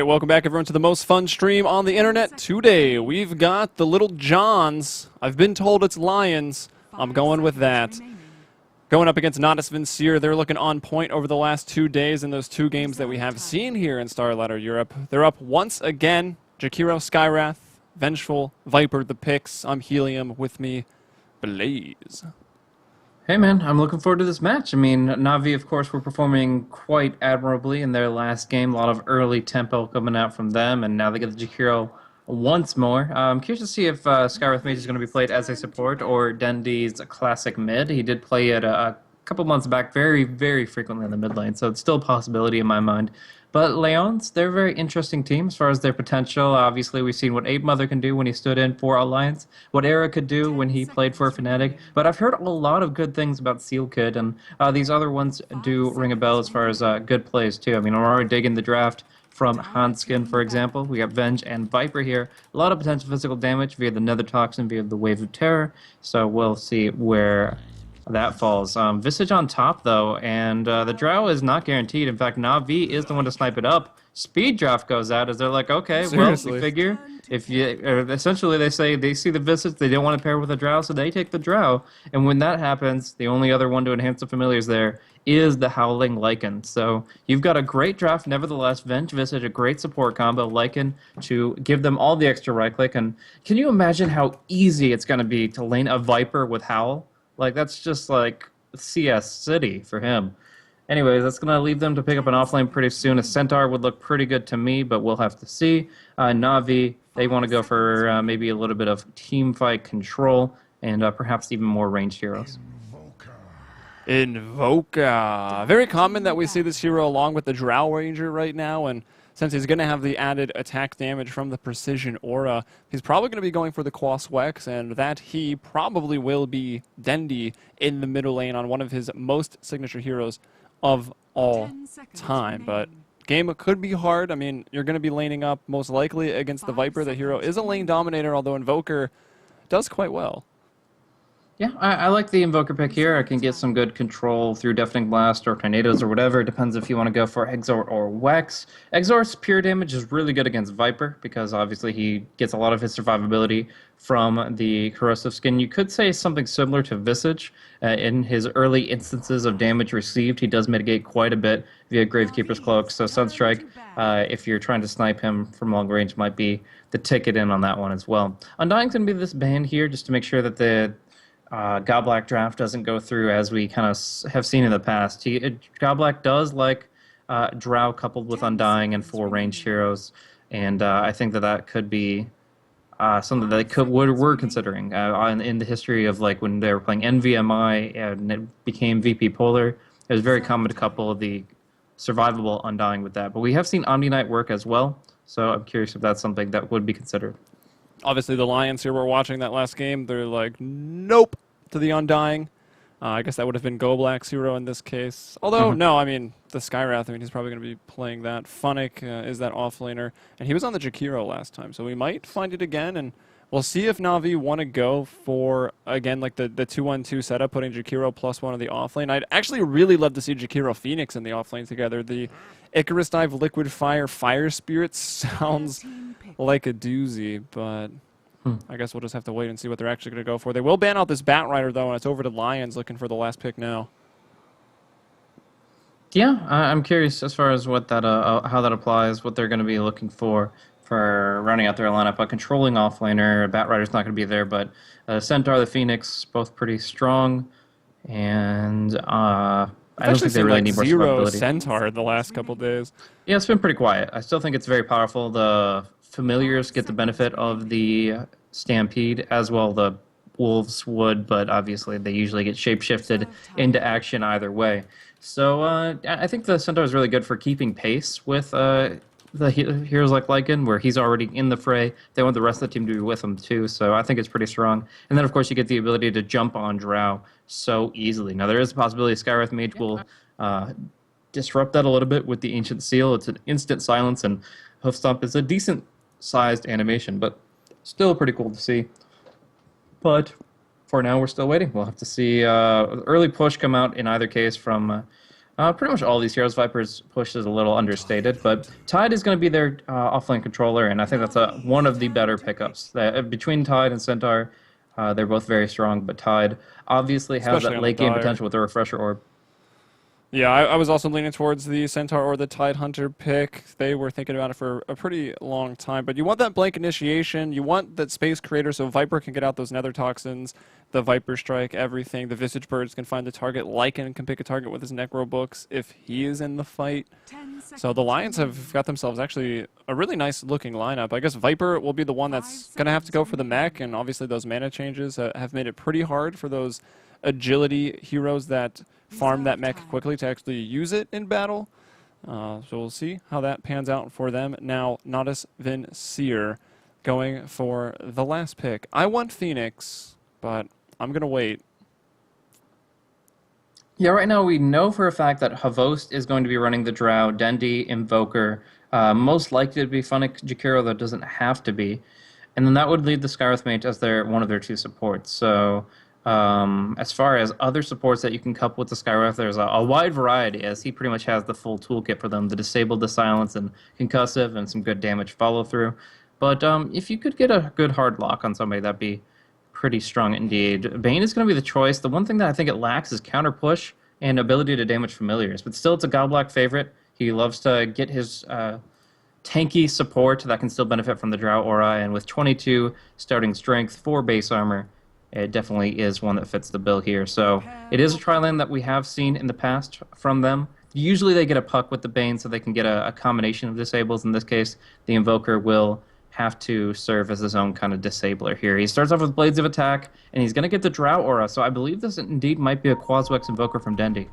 welcome back everyone to the most fun stream on the internet. Today we've got the LAJONS. I've been told it's Lions. I'm going with that. Going up against Not As Vincere. They're looking on point over the last 2 days in those 2 games that we have seen here in Starladder Europe. They're up once again. Jakiro, Skywrath, Vengeful, Viper, the picks. I'm Helium. With me, Blaze. Hey man, I'm looking forward to this match. I mean, Na'Vi, of course, were performing quite admirably in their last game. A lot of early tempo coming out from them, and now they get the Jakiro once more. I'm curious to see if Skywrath Mage is going to be played as a support or Dendy's classic mid. He did play it a couple months back very, very frequently in the mid lane, so it's still a possibility in my mind. But LAJONS, they're a very interesting team as far as their potential. Obviously, we've seen what Ape Mother can do when he stood in for Alliance, what Era could do when he played for Fnatic. But I've heard a lot of good things about Seal Kid, and these other ones do ring a bell as far as good plays, too. I mean, I'm already digging the draft from Hanskin, for example. We got Venge and Viper here. A lot of potential physical damage via the Nether Toxin, via the Wave of Terror. So we'll see where that falls. Visage on top, though, and the Drow is not guaranteed. In fact, Na'Vi is the one to snipe it up. Speed draft goes out as they're like, okay, Seriously? well, we figure if you essentially they say they see the Visage, they don't want to pair with a Drow, so they take the Drow. And when that happens, the only other one to enhance the familiars there is the Howling Lycan. So you've got a great draft, nevertheless. Venge Visage, a great support combo. Lycan to give them all the extra right click. And can you imagine how easy it's going to be to lane a Viper with Howl? Like, that's just like CS City for him. Anyways, that's going to leave them to pick up an offlane pretty soon. A Centaur would look pretty good to me, but we'll have to see. Na'Vi, they want to go for maybe a little bit of team fight control and perhaps even more ranged heroes. Invoca. Very common that we see this hero along with the Drow Ranger right now, and since he's going to have the added attack damage from the Precision Aura, he's probably going to be going for the Quas Wex, and that he probably will be Dendy in the middle lane on one of his most signature heroes of all time. But game could be hard. I mean, you're going to be laning up most likely against the Viper. The hero is a lane dominator, although Invoker does quite well. Yeah, I like the Invoker pick here. I can get some good control through Deafening Blast or Tornadoes or whatever. It depends if you want to go for Exort or Wex. Exort's pure damage is really good against Viper because obviously he gets a lot of his survivability from the Corrosive Skin. You could say something similar to Visage. In his early instances of damage received, he does mitigate quite a bit via Gravekeeper's Cloak. So Sunstrike, if you're trying to snipe him from long range, might be the ticket in on that one as well. Undying's going to be this band here just to make sure that the Godblack draft doesn't go through as we kind of have seen in the past. Godblack does like Drow coupled with Undying and 4 ranged heroes, and I think that could be something that they were considering in the history of like when they were playing NVMI and it became VP Polar. It was very common to couple the survivable Undying with that, but we have seen Omni Knight work as well, so I'm curious if that's something that would be considered. Obviously, the Lions here were watching that last game. They're like, nope, to the Undying. I guess that would have been Goblack's hero in this case. Although, no, I mean, the Skywrath, I mean, he's probably going to be playing that. Funnick is that offlaner. And he was on the Jakiro last time, so we might find it again. And we'll see if Na'Vi want to go for, again, like the 2-1-2 setup, putting Jakiro plus 1 on the offlane. I'd actually really love to see Jakiro Phoenix in the offlane together. The Icarus Dive Liquid Fire Fire Spirit sounds like a doozy, but I guess we'll just have to wait and see what they're actually going to go for. They will ban out this Bat Rider, though, and it's over to Lions looking for the last pick now. Yeah, I'm curious as far as what that how that applies, what they're going to be looking for rounding out their lineup. A controlling offlaner, Bat Rider's not going to be there, but Centaur, the Phoenix, both pretty strong, and I don't think they really need more zero survivability. Centaur in the last couple days. Yeah, it's been pretty quiet. I still think it's very powerful. The familiars get the benefit of the Stampede as well. The Wolves would, but obviously they usually get shapeshifted into action either way. So I think the Centaur is really good for keeping pace with the heroes like Lycan, where he's already in the fray. They want the rest of the team to be with him too, so I think it's pretty strong. And then, of course, you get the ability to jump on Drow so easily. Now, there is a possibility Skywrath Mage will disrupt that a little bit with the Ancient Seal. It's an instant silence, and Hoof Stomp is a decent-sized animation, but still pretty cool to see. But for now, we're still waiting. We'll have to see early push come out in either case from Pretty much all these heroes. Viper's push is a little understated, but Tide is going to be their offlane controller, and I think that's one of the better pickups. Between Tide and Centaur, they're both very strong, but Tide obviously has especially that on the late game dire. potential with the Refresher Orb. Yeah, I was also leaning towards the Centaur or the Tide Hunter pick. They were thinking about it for a pretty long time. But you want that blank initiation. You want that space creator so Viper can get out those nether toxins, the Viper Strike, everything. The Visage Birds can find the target. Lycan can pick a target with his Necro Books if he is in the fight. So the Lions have got themselves actually a really nice looking lineup. I guess Viper will be the one that's going to have to go for the mech. And obviously those mana changes have made it pretty hard for those agility heroes that farm that mech quickly to actually use it in battle. So we'll see how that pans out for them. Now, Natus Vincier going for the last pick. I want Phoenix, but I'm going to wait. Yeah, right now we know for a fact that Havost is going to be running the Drow, Dendi, Invoker, most likely to be Funnick Jakiro, that doesn't have to be. And then that would leave the Skywrath Mage as one of their two supports. So as far as other supports that you can couple with the Skywrath, there's a wide variety, as he pretty much has the full toolkit for them: the Disable, the Silence, and Concussive, and some good damage follow-through. But if you could get a good hard lock on somebody, that'd be pretty strong indeed. Bane is going to be the choice. The one thing that I think it lacks is counter push and ability to damage familiars, but still it's a Godblock favorite. He loves to get his tanky support that can still benefit from the Drow aura, and with 22 starting strength, 4 base armor, it definitely is one that fits the bill here. So it is a tri-lane that we have seen in the past from them. Usually they get a puck with the Bane so they can get a combination of disables. In this case, the Invoker will have to serve as his own kind of disabler here. He starts off with Blades of Attack, and he's going to get the Drow aura, so I believe this indeed might be a Quaswex Invoker from Dendi.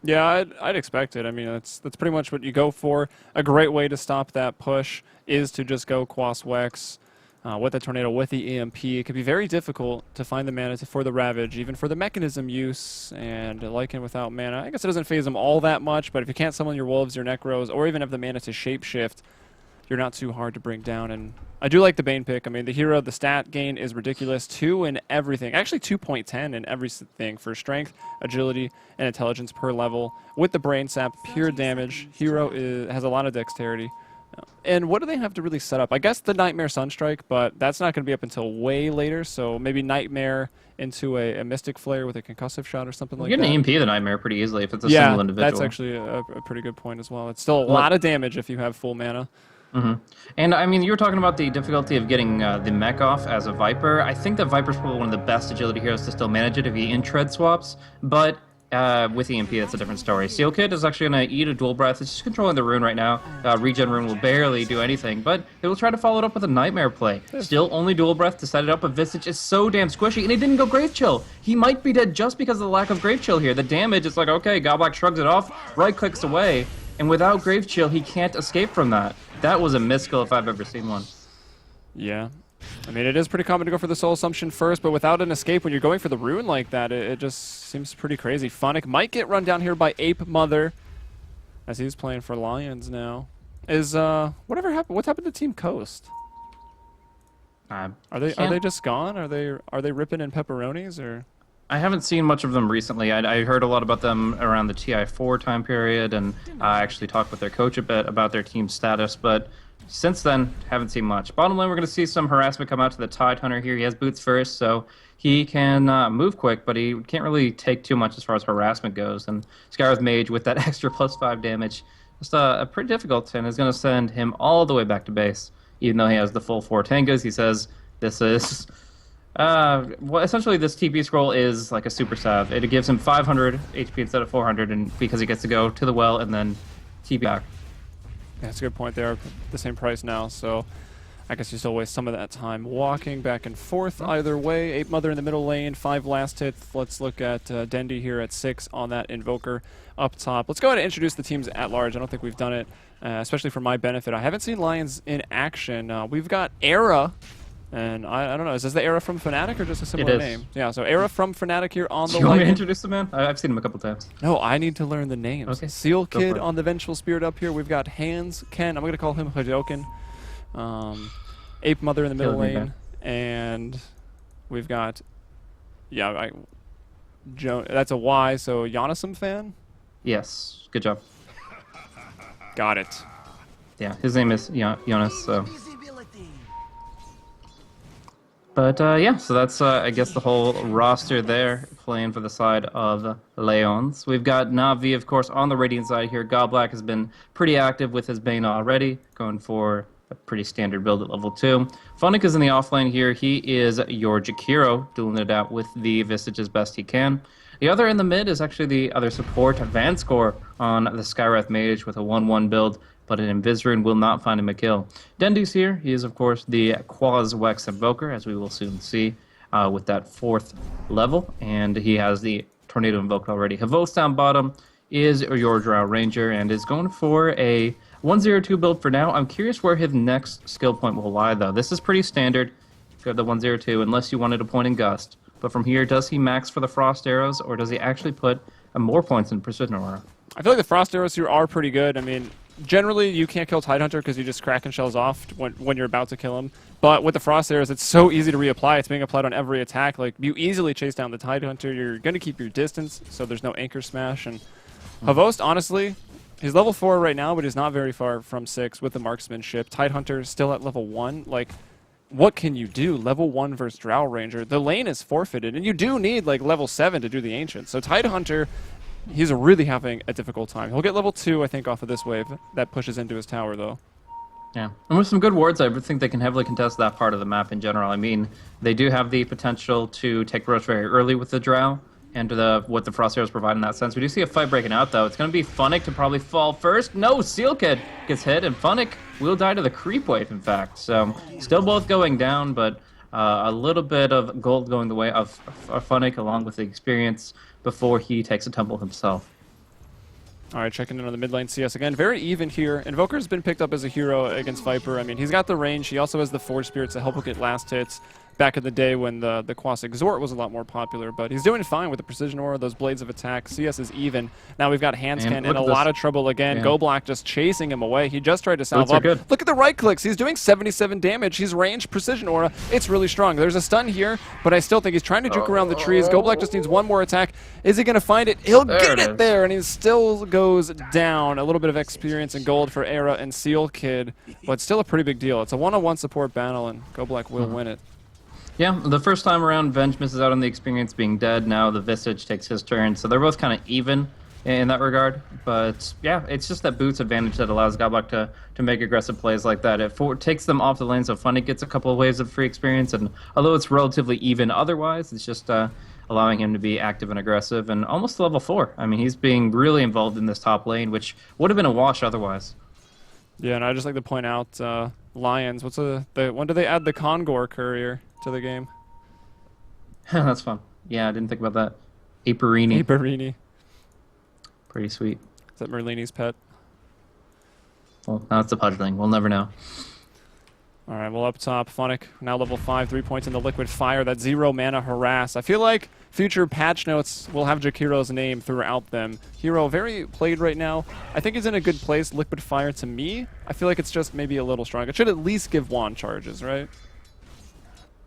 Yeah, I'd expect it. I mean, that's pretty much what you go for. A great way to stop that push is to just go Quas Wex with the Tornado, with the EMP. It can be very difficult to find the mana for the Ravage, even for the mechanism use, and Lycan without mana. I guess it doesn't phase them all that much, but if you can't summon your Wolves, your Necros, or even have the mana to Shapeshift, you're not too hard to bring down. And I do like the Bane pick. I mean, the hero, the stat gain is ridiculous. 2 in everything. Actually, 2.10 in everything for strength, agility, and intelligence per level. With the Brain Sap, pure damage. Hero has a lot of dexterity. And what do they have to really set up? I guess the Nightmare Sunstrike, but that's not going to be up until way later. So maybe Nightmare into a Mystic Flare with a concussive shot or something like that. You can EMP the Nightmare pretty easily if it's a single individual. Yeah, that's actually a pretty good point as well. It's still a lot of damage if you have full mana. Mm-hmm. And I mean, you were talking about the difficulty of getting the mech off as a Viper. I think that Viper's probably one of the best agility heroes to still manage it if he in-tread swaps, but with EMP, that's a different story. Seal Kid is actually going to eat a Dual Breath. It's just controlling the rune right now. Regen rune will barely do anything, but they will try to follow it up with a Nightmare play. Still only Dual Breath to set it up, but Visage is so damn squishy, and he didn't go Grave Chill. He might be dead just because of the lack of Grave Chill here. The damage, it's like, okay, Godblock shrugs it off, right-clicks away, and without Grave Chill, he can't escape from that. That was a miskill if I've ever seen one. Yeah. I mean, it is pretty common to go for the Soul Assumption first, but without an escape, when you're going for the Rune like that, it just seems pretty crazy. Funnick might get run down here by Ape Mother, as he's playing for Lions now. Whatever happened? What's happened to Team Coast? Are they just gone? Are they ripping in pepperonis or? I haven't seen much of them recently. I heard a lot about them around the TI4 time period, and I actually talked with their coach a bit about their team status, but since then, haven't seen much. Bottom line, we're going to see some harassment come out to the Tide Hunter here. He has boots first, so he can move quick, but he can't really take too much as far as harassment goes. And Skywrath Mage with that extra +5 damage, just pretty difficult, and is going to send him all the way back to base. Even though he has the full 4 Tangas, he says this is... well, essentially, this TP scroll is like a super salve. It gives him 500 HP instead of 400, and because he gets to go to the well and then TP back. Yeah, that's a good point. They're the same price now, so I guess you still waste some of that time walking back and forth either way. Ape Mother in the middle lane, 5 last hits. Let's look at Dendi here at 6 on that Invoker up top. Let's go ahead and introduce the teams at large. I don't think we've done it, especially for my benefit. I haven't seen Lions in action. We've got Era. And I don't know, is this the Era from Fnatic or just a similar name? Yeah, so Era from Fnatic here on the Do you want me to introduce the man? I've seen him a couple times. No, I need to learn the names. Okay. Seal Kid on the Vengeful Spirit up here. We've got Hands Ken. I'm going to call him Hadoken. Ape Mother in the middle lane. And we've got, that's a Y, so Yannisum fan? Yes, good job. Got it. Yeah, his name is Jonas. So, but yeah, so that's I guess the whole roster there playing for the side of LAJONS. We've got Navi, of course, on the Radiant side here. Godblack has been pretty active with his Bane already, going for a pretty standard build at level 2. Funnick is in the offlane here. He is your Jakiro, dueling it out with the Visage as best he can. The other in the mid is actually the other support, Vanscore, on the Skywrath Mage with a 1-1 build, but an Invisrune will not find him a kill. Dendy's here. He is, of course, the Quaz Wex Invoker, as we will soon see, with that 4th level, and he has the Tornado invoked already. Havos down bottom is your Drow Ranger, and is going for a 1-0-2 build for now. I'm curious where his next skill point will lie, though. This is pretty standard. You have the 1-0-2, unless you wanted a point in Gust. But from here, does he max for the Frost Arrows, or does he actually put more points in Precision Aura? I feel like the Frost Arrows here are pretty good. I mean, generally you can't kill Tidehunter because you just Kraken Shells off when you're about to kill him. But with the Frost Arrows, it's so easy to reapply. It's being applied on every attack. Like, you easily chase down the Tidehunter. You're going to keep your distance, so there's no Anchor Smash. And Havost, honestly, he's level 4 right now, but he's not very far from 6 with the Marksmanship. Tidehunter still at level 1. Like, what can you do? Level 1 versus Drow Ranger. The lane is forfeited, and you do need, like, level 7 to do the Ancient. So Tidehunter, he's really having a difficult time. He'll get level 2, I think, off of this wave. That pushes into his tower, though. Yeah, and with some good wards, I think they can heavily contest that part of the map in general. I mean, they do have the potential to take Roach very early with the Drow, and what the Frost Arrows provide in that sense. We do see a fight breaking out, though. It's going to be Funnick to probably fall first. No, Seal Kid gets hit, and Funnick will die to the creep wave, in fact. So, still both going down, but a little bit of gold going the way of Funnick, along with the experience, before he takes a tumble himself. All right, checking in on the mid lane CS again. Very even here. Invoker's been picked up as a hero against Viper. I mean, he's got the range. He also has the Forge Spirits to help him get last hits back in the day when the Quas Exhort was a lot more popular. But he's doing fine with the Precision Aura, those Blades of Attack. CS is even. Now we've got Handscan in a lot of trouble again. Yeah. Goblack just chasing him away. He just tried to salve up. Good. Look at the right clicks. He's doing 77 damage. He's ranged Precision Aura. It's really strong. There's a stun here, but I still think he's trying to juke around the trees. Goblack just needs one more attack. Is he going to find it? He'll get it there, and he still goes down. A little bit of experience and gold for Era and Seal Kid, but still a pretty big deal. It's a one-on-one support battle, and Goblack will win it. Yeah, the first time around, Venge misses out on the experience being dead. Now the Visage takes his turn, so they're both kind of even in that regard. But yeah, it's just that Boots advantage that allows Godblock to make aggressive plays like that. It takes them off the lane, so Funny gets a couple of waves of free experience, and although it's relatively even otherwise, it's just allowing him to be active and aggressive, and almost to level 4. I mean, he's being really involved in this top lane, which would have been a wash otherwise. Yeah, and I'd just like to point out, Lions, when do they add the Kongor Courier to the game? That's fun. Yeah, I didn't think about that. Aperini. Aperini. Pretty sweet. Is that Merlini's pet? Well, now it's a Pudgeling. We'll never know. All right, well, up top, Funnick, now level 5, 3 points in the Liquid Fire. That 0 mana Harass. I feel like future patch notes will have Jakiro's name throughout them. Hero, very played right now. I think he's in a good place. Liquid Fire, to me, I feel like it's just maybe a little strong. It should at least give wand charges, right?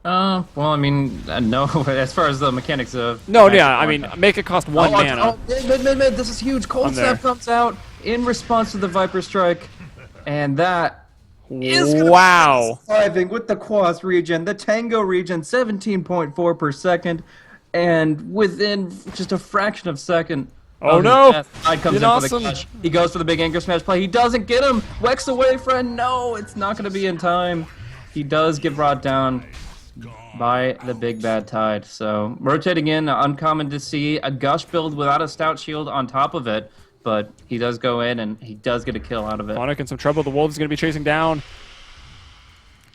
Well, I mean, no, as far as the mechanics of... No, yeah, I mean, make it cost 1 mana. Mid, this is huge. Cold Snap comes out in response to the Viper Strike, and that is wow. Surviving with the Quas region, the Tango region, 17.4 per second, and within just a fraction of a second... Oh no! Tide comes in for the clutch. He goes for the big Anchor Smash play. He doesn't get him! Wex away, friend! No, it's not going to be in time. He does get brought down by the big bad Tide. So rotating in, uncommon to see a Gush build without a Stout Shield on top of it, but he does go in and he does get a kill out of it. Funnick in some trouble. The Wolves is going to be chasing down.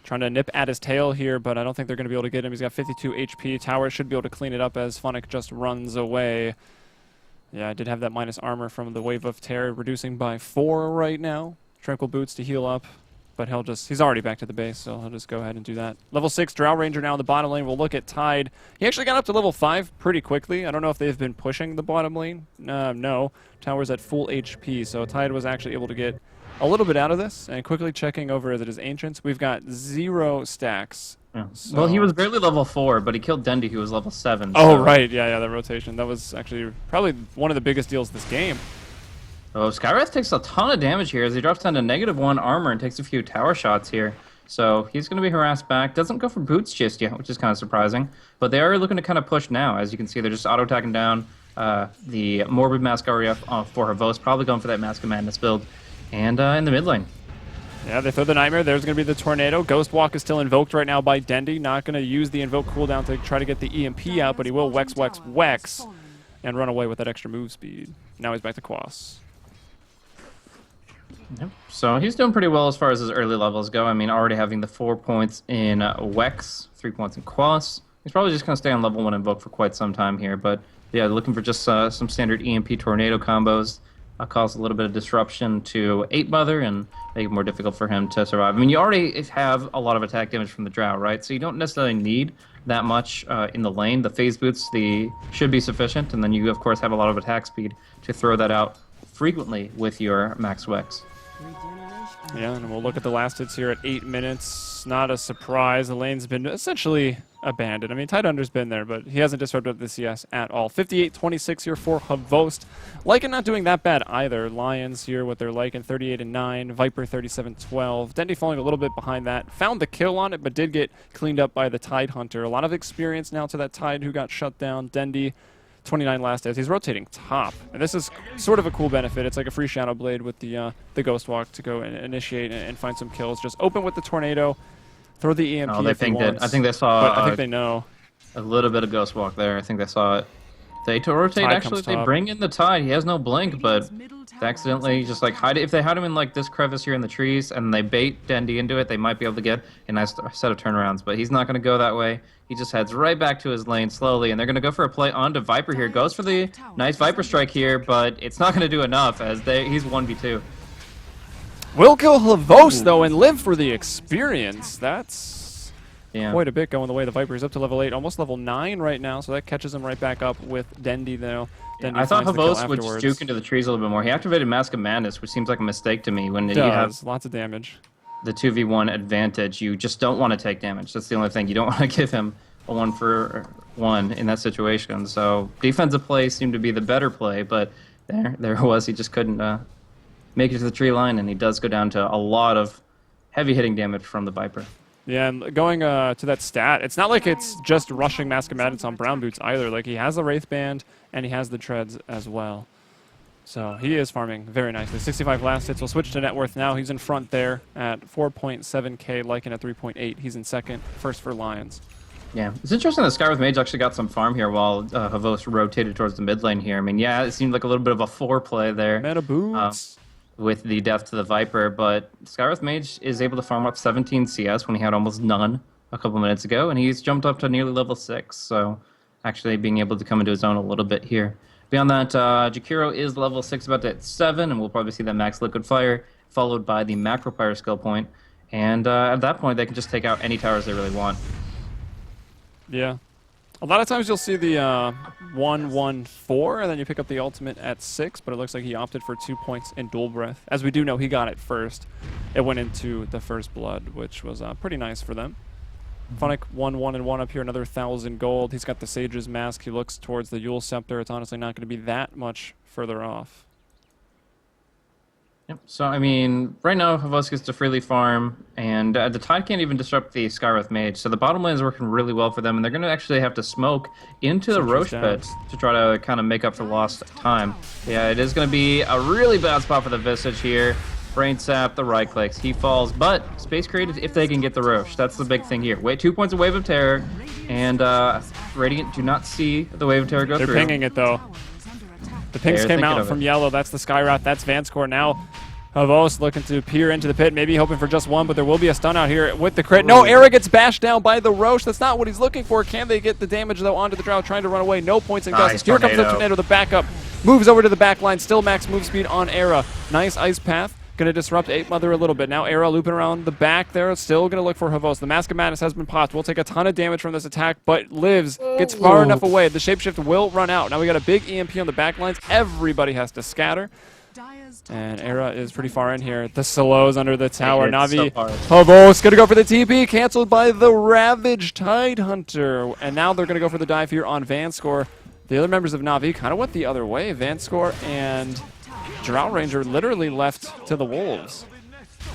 Trying to nip at his tail here, but I don't think they're going to be able to get him. He's got 52 HP. Tower should be able to clean it up as Funnick just runs away. Yeah, I did have that minus armor from the Wave of Terror, reducing by 4 right now. Tranquil Boots to heal up. But he's already back to the base, so he'll just go ahead and do that. Level 6, Drow Ranger now in the bottom lane. We'll look at Tide. He actually got up to level 5 pretty quickly. I don't know if they've been pushing the bottom lane. No. Tower's at full HP, so Tide was actually able to get a little bit out of this. And quickly checking over as it is Ancients, we've got 0 stacks. Yeah. So well, he was barely level 4, but he killed Dendy, who was level 7. Oh, right. Yeah, that rotation. That was actually probably one of the biggest deals this game. Oh, Skywrath takes a ton of damage here as he drops down to -1 armor and takes a few tower shots here. So he's going to be harassed back. Doesn't go for boots just yet, which is kind of surprising. But they are looking to kind of push now. As you can see, they're just auto-attacking down the Morbid Mask Aria for Havos. Probably going for that Mask of Madness build. And in the mid lane. Yeah, they throw the Nightmare. There's going to be the Tornado. Ghost Walk is still invoked right now by Dendy. Not going to use the invoke cooldown to try to get the EMP out, but he will Wex, Wex, Wex, and run away with that extra move speed. Now he's back to Quas. Yep. So he's doing pretty well as far as his early levels go. I mean, already having the 4 points in Wex, 3 points in Quas. He's probably just going to stay on level 1 Invoke for quite some time here. But yeah, looking for just some standard EMP Tornado combos. Cause a little bit of disruption to 8-Mother and make it more difficult for him to survive. I mean, you already have a lot of attack damage from the Drow, right? So you don't necessarily need that much in the lane. The phase boots should be sufficient, and then you, of course, have a lot of attack speed to throw that out frequently with your Max Wex. Yeah, and we'll look at the last hits here at 8 minutes. Not a surprise. The lane's been essentially abandoned. I mean, Tidehunter's been there, but he hasn't disrupted the CS at all. 58-26 here for Havost. Lycan not doing that bad either. Lions here with their Lycan 38-9. Viper 37-12. Dendy falling a little bit behind that. Found the kill on it, but did get cleaned up by the Tidehunter. A lot of experience now to that Tide who got shut down. Dendy 29 last days. He's rotating top, and this is sort of a cool benefit. It's like a free Shadow Blade with the Ghost Walk to go and initiate and find some kills. Just open with the Tornado, throw the EMP. Oh, they pinged it. I think they saw. But I think they know a little bit of Ghost Walk there. I think they saw it. They to rotate. Tide Actually, they bring in the Tide. He has no blink, but they accidentally just like hide it. If they hide him in like this crevice here in the trees and they bait Dendy into it, they might be able to get a nice set of turnarounds. But he's not going to go that way. He just heads right back to his lane slowly, and they're going to go for a play onto Viper here. Goes for the nice Viper strike here, but it's not going to do enough as he's 1v2. Will kill Hlavos, though, and live for the experience. That's quite a bit going the way. The Viper is up to level 8, almost level 9 right now, so that catches him right back up with Dendy, though. Yeah, I thought Hlavos would juke into the trees a little bit more. He activated Mask of Madness, which seems like a mistake to me. When you have lots of damage. The 2v1 advantage, you just don't want to take damage. That's the only thing. You don't want to give him a 1-for-1 in that situation. So defensive play seemed to be the better play, but there it was. He just couldn't make it to the tree line, and he does go down to a lot of heavy hitting damage from the Viper. Yeah, and going to that stat, it's not like it's just rushing Mask of Madness on Brown Boots either. Like, he has the Wraith Band, and he has the Treads as well. So he is farming very nicely. 65 last hits. We'll switch to net worth now. He's in front there at 4.7k, Lycan at 3.8. He's in second, first for Lions. Yeah, it's interesting that Skywrath Mage actually got some farm here while Havos rotated towards the mid lane here. I mean, yeah, it seemed like a little bit of a foreplay there. Meta boots. With the death to the Viper, but Skywrath Mage is able to farm up 17 CS when he had almost none a couple minutes ago, and he's jumped up to nearly level 6, so actually being able to come into his own a little bit here. Beyond that, Jakiro is level 6, about to hit 7, and we'll probably see that max Liquid Fire, followed by the Macro Pyre skill point, and at that point they can just take out any towers they really want. Yeah. A lot of times you'll see the 1-1-4, and then you pick up the ultimate at 6, but it looks like he opted for 2 points in Dual Breath. As we do know, he got it first. It went into the First Blood, which was pretty nice for them. Funnick 1-1-1 up here, another 1,000 gold. He's got the Sage's Mask. He looks towards the Yule Scepter. It's honestly not going to be that much further off. Yep. So, I mean, right now, Havos gets to freely farm, and the Tide can't even disrupt the Skywrath Mage, so the bottom lane is working really well for them, and they're going to actually have to smoke into the Roche pit to try to kind of make up for lost time. Yeah, it is going to be a really bad spot for the Visage here. Brain Sap, the right clicks, he falls, but Space created if they can get the Roche. That's the big thing here. Wait, 2 points of Wave of Terror, and Radiant do not see the Wave of Terror go through. They're pinging it, though. The pings came out from yellow. That's the Skywrath. That's Vanscore now. Havos looking to peer into the pit, maybe hoping for just one, but there will be a stun out here with the crit. No, Era gets bashed down by the Roche. That's not what he's looking for. Can they get the damage, though, onto the Drow, trying to run away? No points in Gust. Here comes the Tornado, the backup. Moves over to the back line. Still max move speed on Era. Nice Ice Path. Going to disrupt 8-Mother a little bit. Now Era looping around the back there. Still going to look for Havos. The Mask of Madness has been popped. Will take a ton of damage from this attack, but lives. Gets far enough away. The Shapeshift will run out. Now we got a big EMP on the back lines. Everybody has to scatter. And Era is pretty far in here. The Slows under the tower. Navi, Havos going to go for the TP. Canceled by the Ravage Tidehunter. And now they're going to go for the dive here on Vanscore. The other members of Navi kind of went the other way. Vanscore and Drow Ranger literally left to the wolves.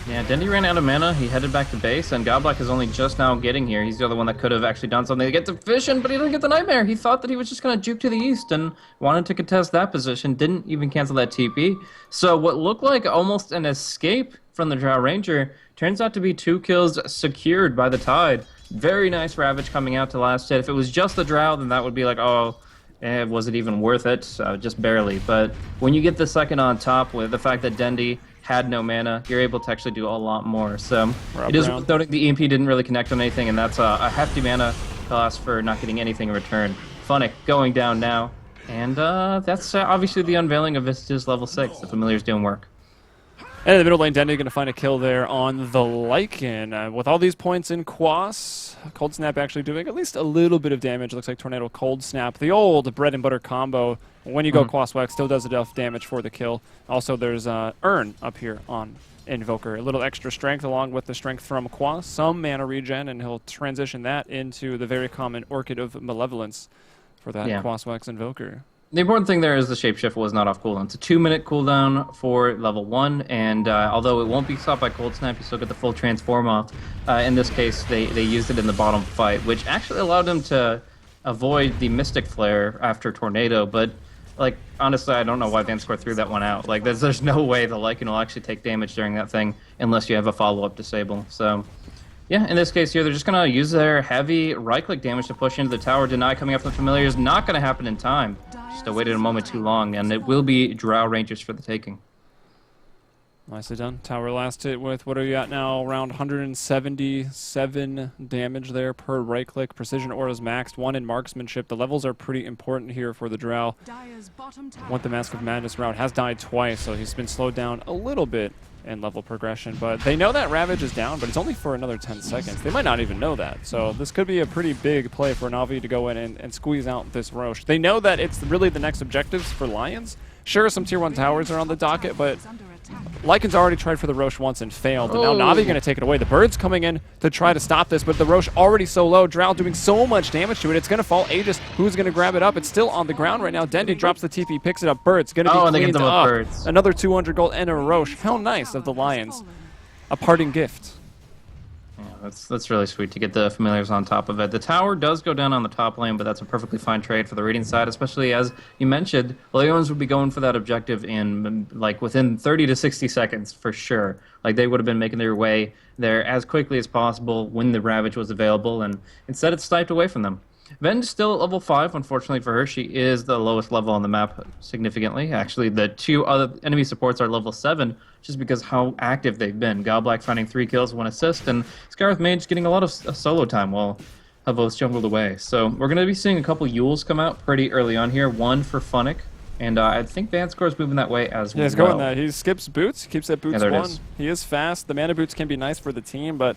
Yeah, Dendy ran out of mana. He headed back to base, and Godblack is only just now getting here. He's the other one that could have actually done something to get to Vision, but he didn't get the Nightmare. He thought that he was just going to juke to the east and wanted to contest that position. Didn't even cancel that TP. So what looked like almost an escape from the Drow Ranger turns out to be 2 kills secured by the Tide. Very nice Ravage coming out to last hit. If it was just the Drow, then that would be like, oh, was it even worth it? Just barely. But when you get the second on top with the fact that Dendy had no mana, you're able to actually do a lot more. So it is worth noting the EMP didn't really connect on anything, and that's a hefty mana cost for not getting anything in return. Funnick going down now, and that's obviously the unveiling of Vista's level 6. The Familiar's doing work. And in the middle lane, Dendy going to find a kill there on the Lycan. With all these points in Quas, Cold Snap actually doing at least a little bit of damage. Looks like Tornado Cold Snap, the old bread and butter combo. When you go Quas Wax, still does enough damage for the kill. Also, there's Urn up here on Invoker. A little extra strength along with the strength from Quas. Some mana regen, and he'll transition that into the very common Orchid of Malevolence for that Quas Wax Invoker. The important thing there is the Shapeshift was not off cooldown. It's a 2-minute cooldown for level 1, and although it won't be stopped by Cold Snap, you still get the full transform off. In this case, they used it in the bottom fight, which actually allowed them to avoid the Mystic Flare after Tornado, but like honestly, I don't know why Vanscore threw that one out. Like there's no way the Lycan will actually take damage during that thing unless you have a follow-up disable. So yeah, in this case here, they're just going to use their heavy right-click damage to push into the tower. Deny coming up from the Familiar is not going to happen in time. Just waited a moment too long, and it will be Drow Rangers for the taking. Nicely done. Tower last hit with, what are you at now? Around 177 damage there per right-click. Precision Aura's maxed. 1 in marksmanship. The levels are pretty important here for the Drow. Want the Mask of Madness route. Has died twice, so he's been slowed down a little bit in level progression. But they know that Ravage is down, but it's only for another 10 seconds. They might not even know that. So this could be a pretty big play for Na'Vi to go in and squeeze out this Rosh. They know that it's really the next objectives for Lions. Sure, some tier 1 towers are on the docket, but Lycan's already tried for the Rosh once and failed, and now Na'Vi going to take it away. The Bird's coming in to try to stop this, but the Rosh already so low. Drow doing so much damage to it. It's going to fall. Aegis, who's going to grab it up? It's still on the ground right now. Dendy drops the TP, picks it up. Bird's going to be cleaned up. Birds. Another 200 gold and a Rosh. How nice of the Lions. A parting gift. Yeah, that's really sweet to get the Familiars on top of it. The tower does go down on the top lane, but that's a perfectly fine trade for the raiding side, especially as you mentioned, LAJONS would be going for that objective in like within 30 to 60 seconds for sure. Like they would have been making their way there as quickly as possible when the Ravage was available, and instead it's sniped away from them. Ven's still at level 5, unfortunately for her. She is the lowest level on the map significantly. Actually, the 2 other enemy supports are level 7, just because how active they've been. Godblack finding 3 kills, 1 assist, and Scarlet Mage getting a lot of solo time while Havos jungled away. So we're going to be seeing a couple Yules come out pretty early on here. 1 for Funnick, and I think Vanscore's moving that way as well. Yeah, he's going that. He skips boots, keeps at boots 1. He is fast. The mana boots can be nice for the team, but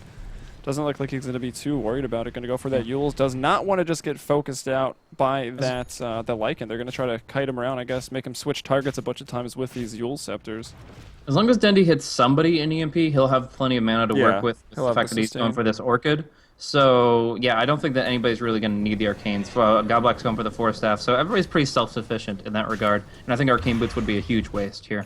doesn't look like he's going to be too worried about it. Going to go for that Yules. Does not want to just get focused out by that the Lycan. They're going to try to kite him around, I guess, make him switch targets a bunch of times with these Yule Scepters. As long as Dendy hits somebody in EMP, he'll have plenty of mana to work with the fact that he's going for this Orchid. So, yeah, I don't think that anybody's really going to need the Arcanes. Godblack's going for the Force Staff, so everybody's pretty self-sufficient in that regard. And I think Arcane Boots would be a huge waste here.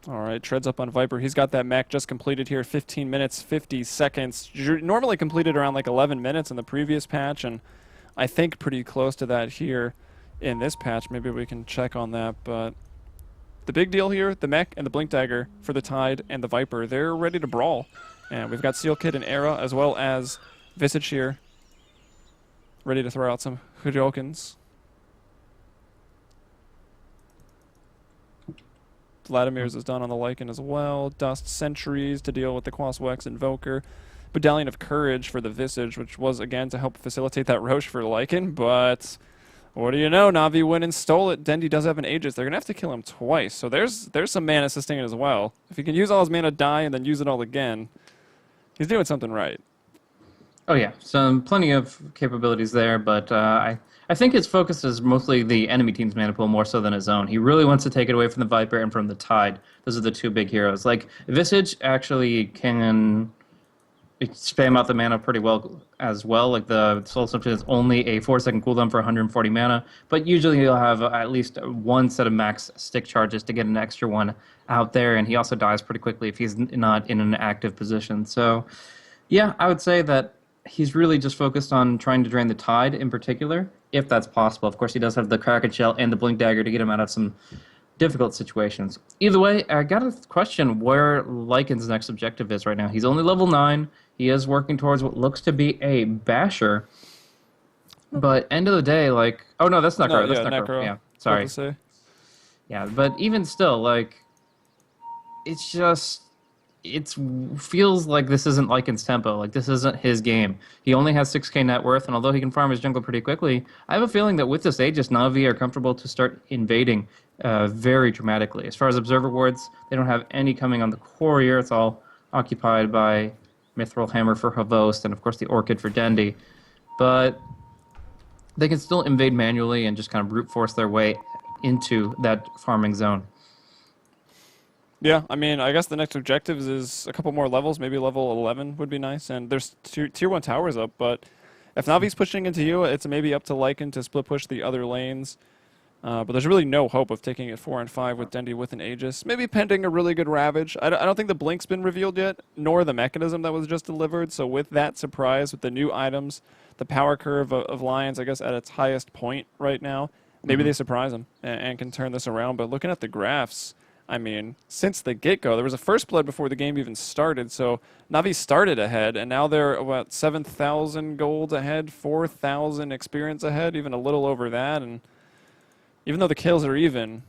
All right, treads up on Viper. He's got that mech just completed here, 15 minutes, 50 seconds. Normally completed around like 11 minutes in the previous patch, and I think pretty close to that here in this patch. Maybe we can check on that, but the big deal here, the mech and the Blink Dagger for the Tide and the Viper, they're ready to brawl. And we've got Seal Kid and Era, as well as Visage here, ready to throw out some Hudokens. Vladimir's is done on the Lycan as well. Dust Sentries to deal with the Quas Wex Invoker. Medallion of Courage for the Visage, which was, again, to help facilitate that Roche for Lycan. But what do you know? Na'Vi went and stole it. Dendy does have an Aegis. They're going to have to kill him twice. So there's some mana assisting it as well. If he can use all his mana, die, and then use it all again, he's doing something right. Oh, yeah. Plenty of capabilities there, but I think his focus is mostly the enemy team's mana pool more so than his own. He really wants to take it away from the Viper and from the Tide. Those are the 2 big heroes. Like, Visage actually can spam out the mana pretty well as well. Like the Soul Assumption is only a 4-second cooldown for 140 mana, but usually you'll have at least one set of max stick charges to get an extra one out there, and he also dies pretty quickly if he's not in an active position. So, yeah, I would say that he's really just focused on trying to drain the Tide in particular, if that's possible. Of course, he does have the Kraken Shell and the Blink Dagger to get him out of some difficult situations. Either way, I got to question where Lycan's next objective is right now. He's only level 9. He is working towards what looks to be a Basher. But end of the day, like... Oh, no, that's Necro. No, That's yeah, Necro. Necro. Yeah, sorry. Say. Yeah, but even still, like... It's just... It feels like this isn't Lycan's tempo. Like, this isn't his game. He only has 6k net worth, and although he can farm his jungle pretty quickly, I have a feeling that with this Aegis, Na'Vi are comfortable to start invading very dramatically. As far as Observer Wards, they don't have any coming on the Courier. It's all occupied by Mithril Hammer for Havost, and of course the Orchid for Dendi. But they can still invade manually and just kind of brute force their way into that farming zone. Yeah, I mean, I guess the next objectives is a couple more levels. Maybe level 11 would be nice. And there's tier 1 towers up, but if Navi's pushing into you, it's maybe up to Lycan to split push the other lanes. But there's really no hope of taking it 4 and 5 with Dendi with an Aegis. Maybe pending a really good Ravage. I don't think the Blink's been revealed yet, nor the mechanism that was just delivered. So with that surprise, with the new items, the power curve of Lions, I guess, at its highest point right now, maybe they surprise him and can turn this around. But looking at the graphs, I mean, since the get-go, there was a first blood before the game even started, so Na'Vi started ahead, and now they're about 7,000 gold ahead, 4,000 experience ahead, even a little over that, and even though the kills are even,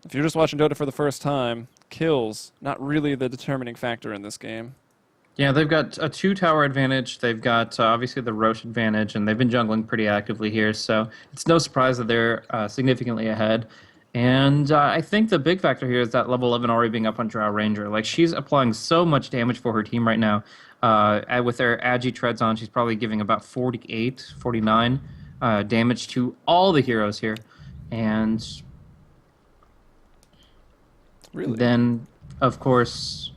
if you're just watching Dota for the first time, kills, not really the determining factor in this game. Yeah, they've got a 2-tower advantage. They've got, obviously, the Roche advantage, and they've been jungling pretty actively here, so it's no surprise that they're significantly ahead. And I think the big factor here is that level 11 already being up on Drow Ranger. Like, she's applying so much damage for her team right now. With her Agi Treads on, she's probably giving about 48, 49 damage to all the heroes here. And Really? then, of course,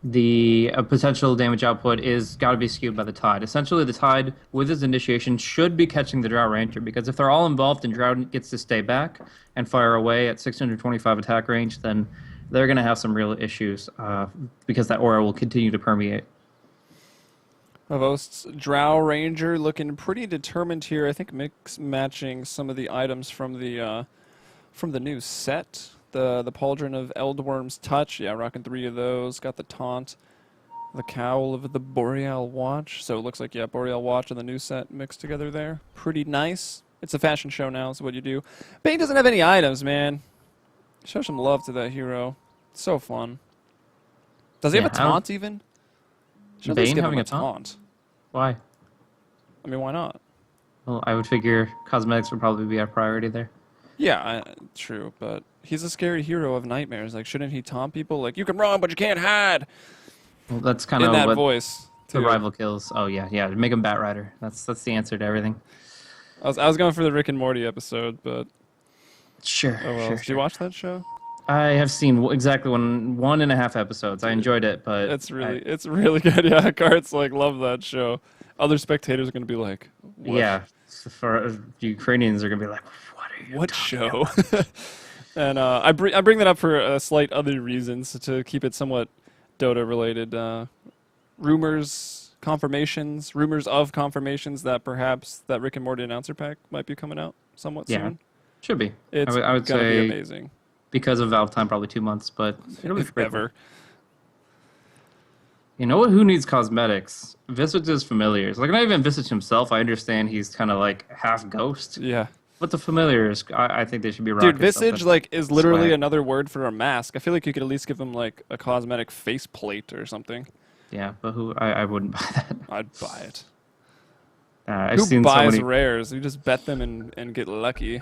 the potential damage output is got to be skewed by the Tide. Essentially, the Tide, with his initiation, should be catching the Drow Ranger, because if they're all involved and Drow gets to stay back and fire away at 625 attack range, then they're going to have some real issues because that aura will continue to permeate. Havost's Drow Ranger looking pretty determined here. I think matching some of the items from the new set. The Pauldron of Eldworm's Touch, yeah, rocking 3 of those. Got the Taunt, the Cowl of the Boreal Watch. So it looks like, yeah, Boreal Watch and the new set mixed together there. Pretty nice. It's a fashion show now, is what you do. Bane doesn't have any items, man. Show some love to that hero. It's so fun. Does he have a Taunt even? Should Bane having a taunt? Why? I mean, why not? Well, I would figure cosmetics would probably be our priority there. Yeah, true, but he's a scary hero of nightmares. Like, shouldn't he taunt people? Like, you can run, but you can't hide. Well, that's kind in of that what voice. The rival kills. Oh yeah, make him Bat Rider. That's the answer to everything. I was going for the Rick and Morty episode, but sure. oh well. Sure, Did you watch that show? I have seen exactly 1.5 episodes. I enjoyed it, but It's really good. Yeah, Carts like love that show. Other spectators are gonna be like, what? Yeah, for Ukrainians are gonna be like, what are you? What talking show? about? And I bring that up for slight other reasons to keep it somewhat Dota related. Rumors of confirmations that perhaps that Rick and Morty announcer pack might be coming out somewhat soon. Should be. It's I would gonna say be amazing. because of Valve time, probably 2 months, but it'll be If pretty ever. cool. You know what? Who needs cosmetics? Visage's familiars. Like, not even Visage himself. I understand he's kind of like half ghost. Yeah. But the familiars, I think they should be rocking. Dude, Visage something. is literally Swag. another word for a mask. I feel like you could at least give him like a cosmetic face plate or something. Yeah, but I wouldn't buy that. I'd buy it. I've Who seen buys so many... rares? You just bet them and get lucky.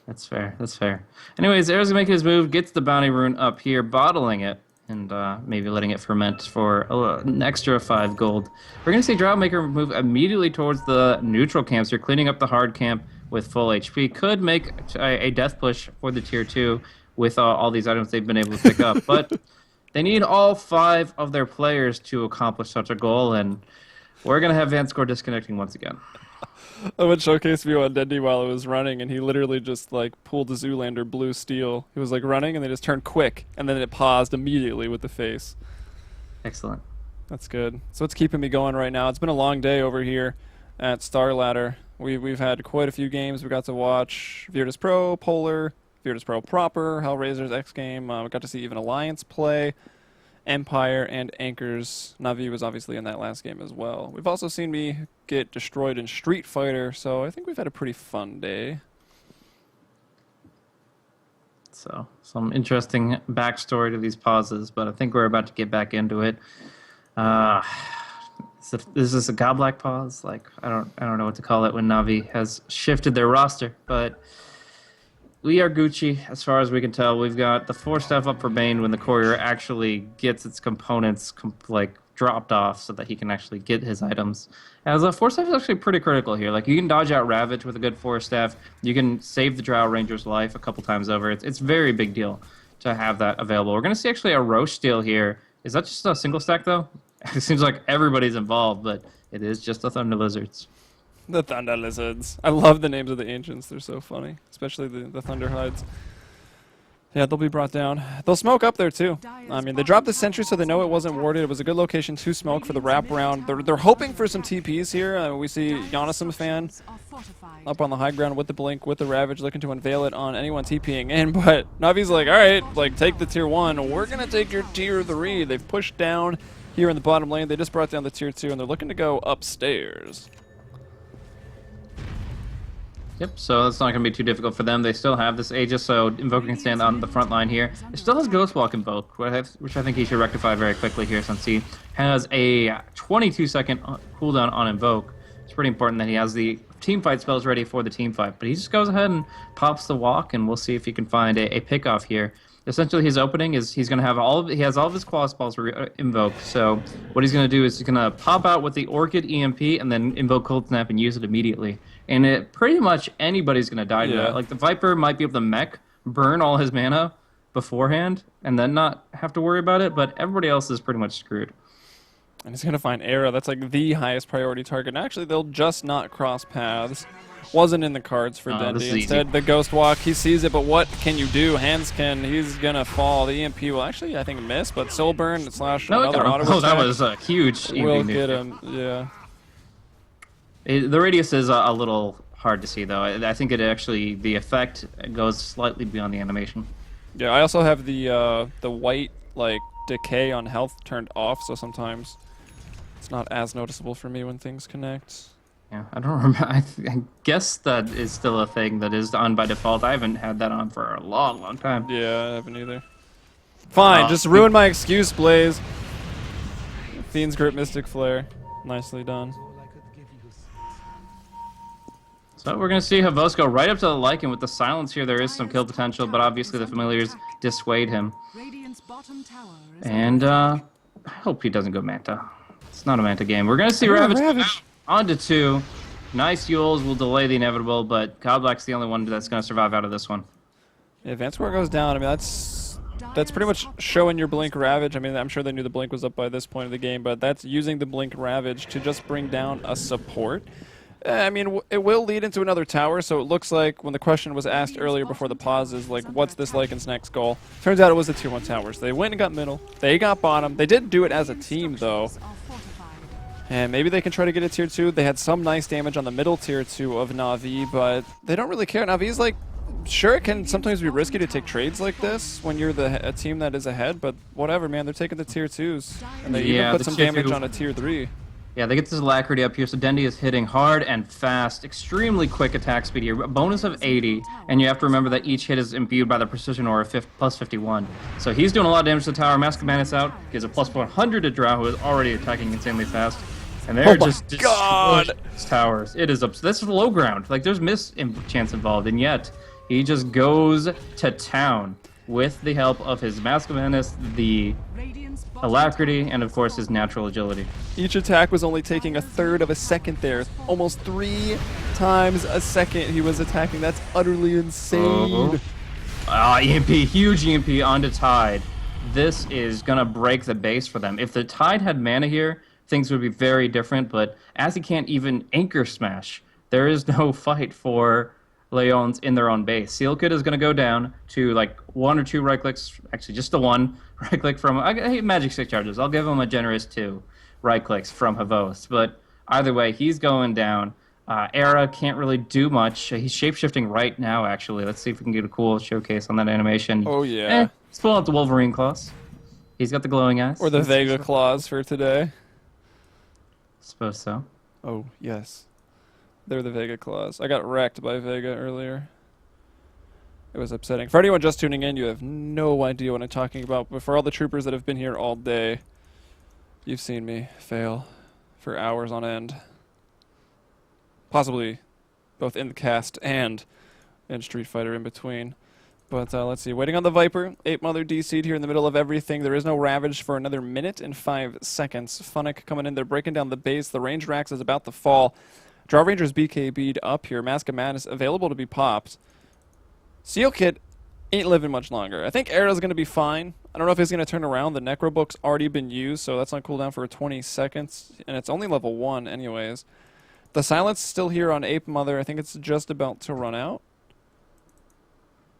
That's fair. That's fair. Anyways, Air's gonna make his move, gets the bounty rune up here, bottling it, and maybe letting it ferment for an extra 5 gold. We're gonna see Drowmaker move immediately towards the neutral camps. You're cleaning up the hard camp with full HP. Could make a death push for the tier 2 with all these items they've been able to pick up, but They need all 5 of their players to accomplish such a goal, and we're going to have Vanscore disconnecting once again. I would showcase view on Dendy while it was running, and he literally just like pulled a Zoolander blue steel. He was like running, and they just turned quick, and then it paused immediately with the face. Excellent. That's good. So it's keeping me going right now. It's been a long day over here at Starladder. We've had quite a few games we got to watch. Virtus Pro, Polar, Virtus Pro proper, Hellraiser's X game. We got to see even Alliance play. Empire and Anchors. Navi was obviously in that last game as well. We've also seen me get destroyed in Street Fighter, so I think we've had a pretty fun day. So, some interesting backstory to these pauses, but I think we're about to get back into it. Is this a Godblack pause? Like, I don't know what to call it when Navi has shifted their roster, but we are Gucci as far as we can tell. We've got the 4-staff up for Bane when the courier actually gets its components dropped off so that he can actually get his items. As a 4-staff is actually pretty critical here. Like, you can dodge out Ravage with a good 4-staff. You can save the Drow Ranger's life a couple times over. It's a very big deal to have that available. We're going to see actually a Roche steal here. Is that just a single stack, though? It seems like everybody's involved, but it is just the Thunder Lizards. The Thunder Lizards. I love the names of the Ancients. They're so funny. Especially the Thunder Hides. Yeah, they'll be brought down. They'll smoke up there, too. I mean, they dropped the sentry so they know it wasn't warded. It was a good location to smoke for the wraparound. They're hoping for some TPs here. We see Giannisum fan up on the high ground with the Blink, with the Ravage, looking to unveil it on anyone TPing in. But Navi's like, all right, like, take the tier 1. We're going to take your tier 3. They've pushed down here in the bottom lane. They just brought down the tier 2, and they're looking to go upstairs. Yep, so it's not going to be too difficult for them. They still have this Aegis, so Invoker can stand on the front line here. It still has Ghostwalk invoked, which I think he should rectify very quickly here since he has a 22-second cooldown on Invoke. It's pretty important that he has the teamfight spells ready for the teamfight, but he just goes ahead and pops the walk, and we'll see if he can find a pick-off here. Essentially, his opening is he's going to have he has all of his claw spells invoked. So what he's going to do is he's going to pop out with the Orchid EMP and then invoke Cold Snap and use it immediately. And pretty much anybody's going to die to that. Like the Viper might be able to mech, burn all his mana beforehand, and then not have to worry about it. But everybody else is pretty much screwed. And he's going to find Arrow. That's like the highest priority target. And actually, they'll just not cross paths. Wasn't in the cards for Dendy. Instead, the Ghost Walk, he sees it, but what can you do? Handskin, he's going to fall. The EMP will actually, I think, miss, but Soul Burn slash another auto attack. That was a huge EMP. Will get him, yeah. The radius is a little hard to see, though. I think the effect goes slightly beyond the animation. Yeah, I also have the white, like, decay on health turned off, so sometimes it's not as noticeable for me when things connect. Yeah, I don't remember. I guess that is still a thing that is on by default. I haven't had that on for a long, long time. Yeah, I haven't either. Fine, just ruin my excuse, Blaze. Fiend's Grip, Mystic Flare. Nicely done. So we're going to see Havos go right up to the Lycan. With the silence here, there is some kill potential, but obviously the Familiars dissuade him. And I hope he doesn't go Manta. It's not a Manta game. We're going to see Ravage. On to 2. Nice Yules will delay the inevitable, but Godblack's the only one that's going to survive out of this one. Yeah, Vanscore goes down. I mean, that's pretty much showing your Blink Ravage. I mean, I'm sure they knew the Blink was up by this point of the game, but that's using the Blink Ravage to just bring down a support. I mean, it will lead into another tower, so it looks like when the question was asked earlier before the pause is, like, what's this Lycan's next goal? Turns out it was the tier 1 towers. They went and got middle. They got bottom. They did do it as a team, though. And maybe they can try to get a tier 2. They had some nice damage on the middle tier 2 of Na'Vi, but they don't really care. Na'Vi's like, sure, it can sometimes be risky to take trades like this when you're a team that is ahead, but whatever, man. They're taking the tier 2s. And they even put some damage on a tier 3. Yeah, they get this alacrity up here, so Dendy is hitting hard and fast, extremely quick attack speed here, a bonus of 80, and you have to remember that each hit is imbued by the precision aura plus 51. So he's doing a lot of damage to the tower. Mask of Madness out, gives a plus 100 to Drow, who is already attacking insanely fast. And they're just destroying these towers. It is that's low ground. Like, there's miss chance involved, and yet he just goes to town with the help of his Mask of Madness, the alacrity, and of course his natural agility. Each attack was only taking 1/3 of a second there. Almost 3 times a second he was attacking. That's utterly insane. EMP, huge EMP onto Tide. this is going to break the base for them. If the Tide had mana here, things would be very different, but as he can't even anchor smash, there is no fight for LAJONS in their own base. Seal Kid is going to go down to like 1 or 2 right clicks, actually just the 1 right click from I hate Magic Stick charges. I'll give him a generous 2 right clicks from Havos, but either way, he's going down. Era can't really do much. He's shapeshifting right now, actually. Let's see if we can get a cool showcase on that animation. Oh, yeah. Let's pull out the Wolverine claws. He's got the glowing eyes. Or the Vega claws for today. Suppose so. Oh, yes. They're the Vega claws. I got wrecked by Vega earlier. It was upsetting. For anyone just tuning in, you have no idea what I'm talking about. But for all the troopers that have been here all day, you've seen me fail for hours on end. Possibly both in the cast and in Street Fighter in between. But let's see. Waiting on the Viper. 8 Mother DC'd here in the middle of everything. There is no Ravage for another minute and 5 seconds. Funnick coming in there, breaking down the base. The Range Rax is about to fall. Draw Ranger's BKB'd up here. Mask of Madness available to be popped. Seal Kid ain't living much longer. I think Era's going to be fine. I don't know if he's going to turn around. The Necro Book's already been used, so that's on cooldown for 20 seconds. And it's only level 1 anyways. The Silence is still here on Ape Mother. I think it's just about to run out.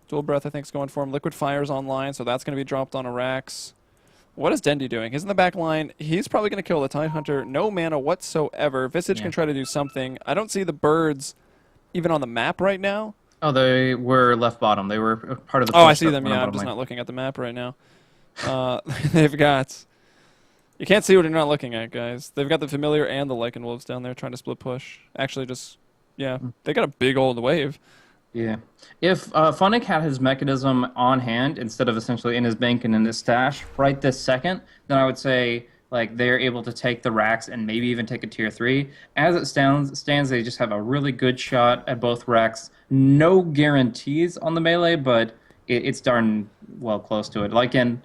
Dual Breath, I think, is going for him. Liquid Fire's online, so that's going to be dropped on a Rax. What is Dendi doing? He's in the back line. He's probably going to kill the Tide Hunter. No mana whatsoever. Visage can try to do something. I don't see the birds even on the map right now. Oh, they were left bottom. They were part of the... Oh, I see them, yeah. I'm just not looking at the map right now. They've got... You can't see what you're not looking at, guys. They've got the Familiar and the Lycan Wolves down there trying to split push. Actually, just... Yeah, they got a big old wave. Yeah. If Funnick had his mechanism on hand instead of essentially in his bank and in his stash right this second, then I would say like they're able to take the racks and maybe even take a tier 3. As it stands, they just have a really good shot at both racks. No guarantees on the melee, but it's darn well close to it. Lycan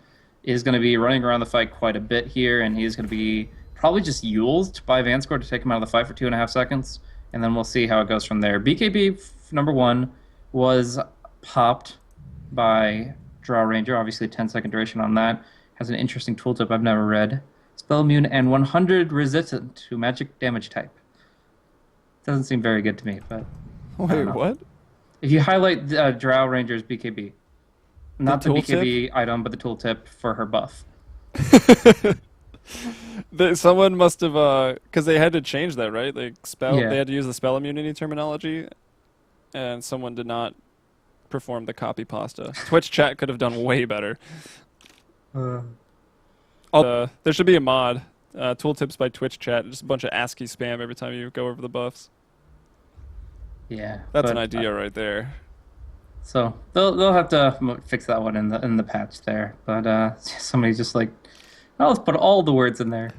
is going to be running around the fight quite a bit here, and he's going to be probably just uled by Vanscore to take him out of the fight for 2.5 seconds, and then we'll see how it goes from there. BKB number 1 was popped by Draw Ranger. Obviously 10-second duration on that. Has an interesting tooltip I've never read. Spell immune and 100 resistant to magic damage type. Doesn't seem very good to me, but... Wait, what? If you highlight Drow Ranger's BKB. Not the BKB item, but the tooltip for her buff. Someone must have... Because they had to change that, right? They had to use the spell immunity terminology, and someone did not perform the copy pasta. Twitch chat could have done way better. There should be a mod. Tooltips by Twitch chat. Just a bunch of ASCII spam every time you go over the buffs. Yeah. That's an idea right there. So they'll have to fix that one in the patch there. But somebody's just like, oh, let's put all the words in there.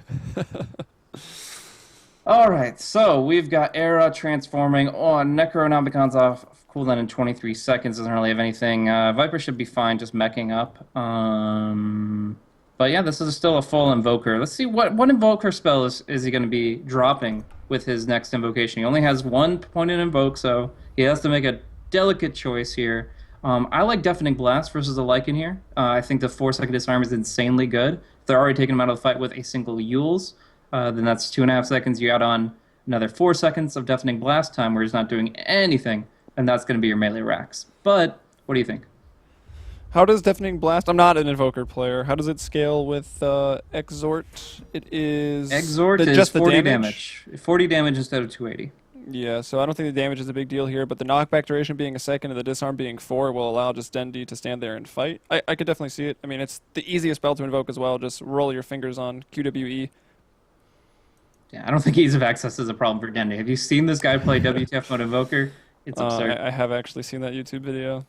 All right, so we've got Era transforming on Necronomicon's off cooldown in 23 seconds. Doesn't really have anything. Viper should be fine, just meching up. But yeah, this is still a full Invoker. Let's see what Invoker spell is he going to be dropping with his next invocation. He only has 1 point in Invoke, so he has to make a delicate choice here. I like Deafening Blast versus the Lycan here. I think the 4-second disarm is insanely good. If they're already taking him out of the fight with a single Yules, then that's 2.5 seconds. You add on another 4 seconds of Deafening Blast time where he's not doing anything, and that's going to be your melee racks. But what do you think? How does Deafening Blast... I'm not an Invoker player. How does it scale with Exort? It is... Exort is just 40 damage. 40 damage instead of 280. Yeah, so I don't think the damage is a big deal here, but the knockback duration being a second and the disarm being 4 will allow just Dendi to stand there and fight. I could definitely see it. I mean, it's the easiest spell to invoke as well. Just roll your fingers on QWE. Yeah, I don't think ease of access is a problem for Dendi. Have you seen this guy play WTF mode Invoker? It's absurd. I have actually seen that YouTube video.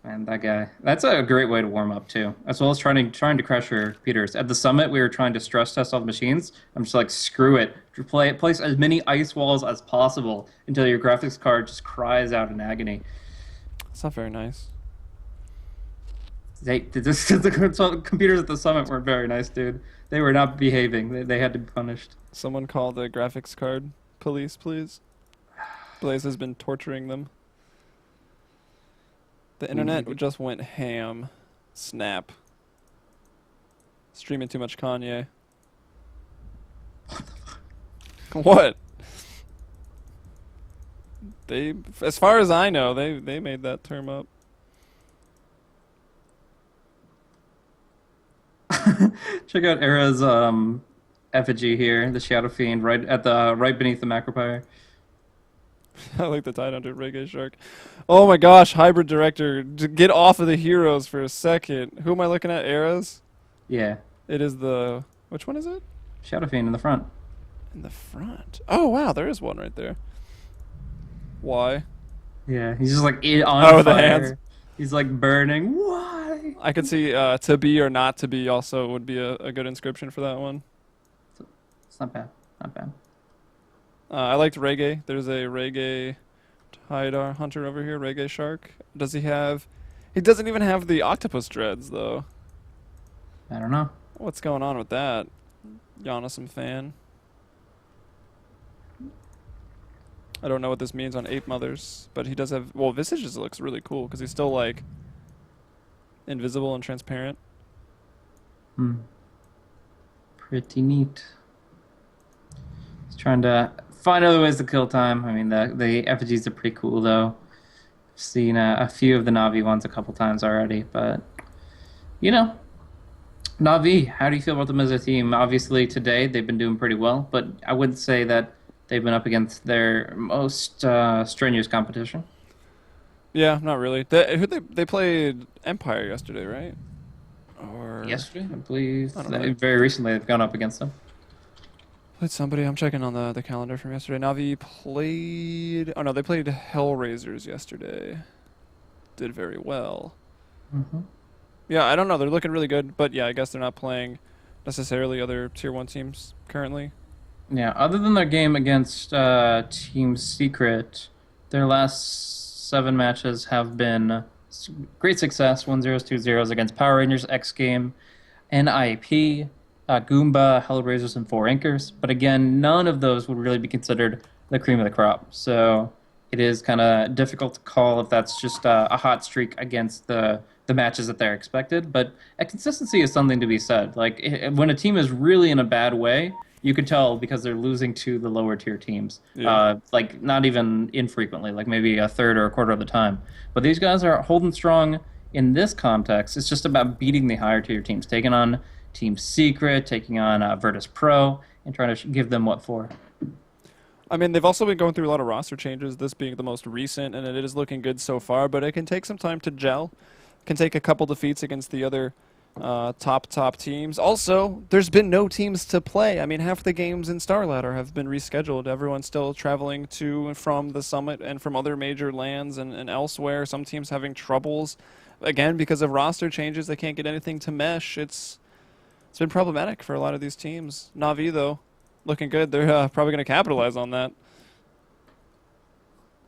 And that guy, that's a great way to warm up too, as well as trying to crush your Peters. At the summit, we were trying to stress test all the machines. I'm just like, screw it. Place as many ice walls as possible until your graphics card just cries out in agony. It's not very nice. The computers at the summit weren't very nice, dude. They were not behaving. They had to be punished. Someone call the graphics card police, please. Blaze has been torturing them. The internet just went ham. Snap. Streaming too much Kanye. What? They, as far as I know, they made that term up. Check out Era's effigy here, the Shadow Fiend, right beneath the Macropire. I like the Tidehunter Reggae Shark. Oh my gosh, Hybrid Director, get off of the heroes for a second. Who am I looking at? Eras? Yeah, It is the... Which one is it? Shadow Fiend in the front. In the front. Oh wow, there is one right there. Why? Yeah, he's just like on Oh, the fire. hands. He's like burning. Why? I could see to be or not to be also would be a good inscription for that one. It's not bad. Not bad. I liked Reggae. There's a Reggae Tidar Hunter over here, Reggae Shark. Does he have... He doesn't even have the octopus dreads, though. I don't know. What's going on with that? Giannism fan. I don't know what this means on Ape Mothers, but he does have... Well, Visages looks really cool, because he's still, like, invisible and transparent. Hmm. Pretty neat. He's trying to find other ways to kill time. I mean, the effigies are pretty cool, though. I've seen a few of the Na'Vi ones a couple times already, but... You know, Na'Vi, how do you feel about them as a team? Obviously, today they've been doing pretty well, but I wouldn't say that they've been up against their most strenuous competition. Yeah, not really. They played Empire yesterday, right? Or... Yesterday, I believe. I don't know. Very recently, they've gone up against them. Played somebody. I'm checking on the calendar from yesterday. Navi played... Oh, no, they played Hellraisers yesterday. Did very well. Mm-hmm. Yeah, I don't know. They're looking really good, but yeah, I guess they're not playing necessarily other Tier 1 teams currently. Yeah, other than their game against Team Secret, their last 7 matches have been great success. 1-0s, 2-0s against Power Rangers, X Game, NIP, Goomba, Hellraisers, and 4 Inkers. But again, none of those would really be considered the cream of the crop. So it is kind of difficult to call if that's just a hot streak against the matches that they're expected. But a consistency is something to be said. Like, when a team is really in a bad way, you could tell because they're losing to the lower tier teams. Yeah. Like, not even infrequently, like maybe a third or a quarter of the time. But these guys are holding strong in this context. It's just about beating the higher tier teams, taking on Team Secret, taking on Virtus Pro, and trying to give them what for. I mean, they've also been going through a lot of roster changes, this being the most recent, and it is looking good so far, but it can take some time to gel. It can take a couple defeats against the other top teams. Also, there's been no teams to play. I mean, half the games in Starladder have been rescheduled. Everyone's still traveling to and from the summit and from other major lands and elsewhere. Some teams having troubles, again, because of roster changes. They can't get anything to mesh. It's been problematic for a lot of these teams. Na'Vi, though, looking good. They're probably going to capitalize on that.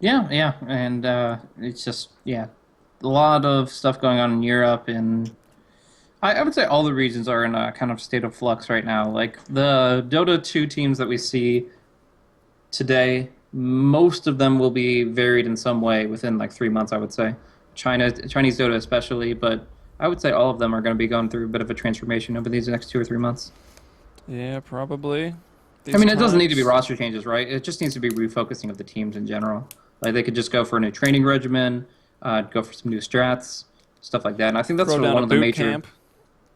Yeah, and it's just, a lot of stuff going on in Europe, and I would say all the regions are in a kind of state of flux right now. Like, the Dota 2 teams that we see today, most of them will be varied in some way within like 3 months, I would say. Chinese Dota especially, but I would say all of them are going to be going through a bit of a transformation over these next 2 or 3 months. Yeah, probably. I mean, it doesn't need to be roster changes, right? It just needs to be refocusing of the teams in general. Like, they could just go for a new training regimen, go for some new strats, stuff like that. And I think that's Throw down one a of the boot major... camp.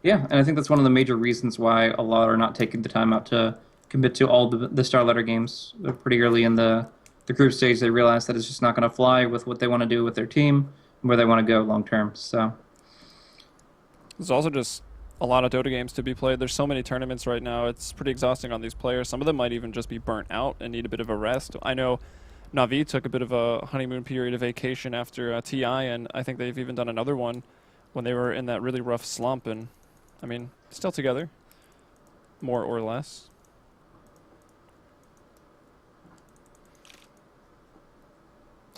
Yeah, and I think that's one of the major reasons why a lot are not taking the time out to commit to all the Starladder games. They're pretty early in the group stage. They realize that it's just not going to fly with what they want to do with their team and where they want to go long term. So There's also just a lot of Dota games to be played. There's so many tournaments right now. It's pretty exhausting on these players. Some of them might even just be burnt out and need a bit of a rest. I know Na'Vi took a bit of a honeymoon period of vacation after TI, and I think they've even done another one when they were in that really rough slump. And I mean, still together, more or less.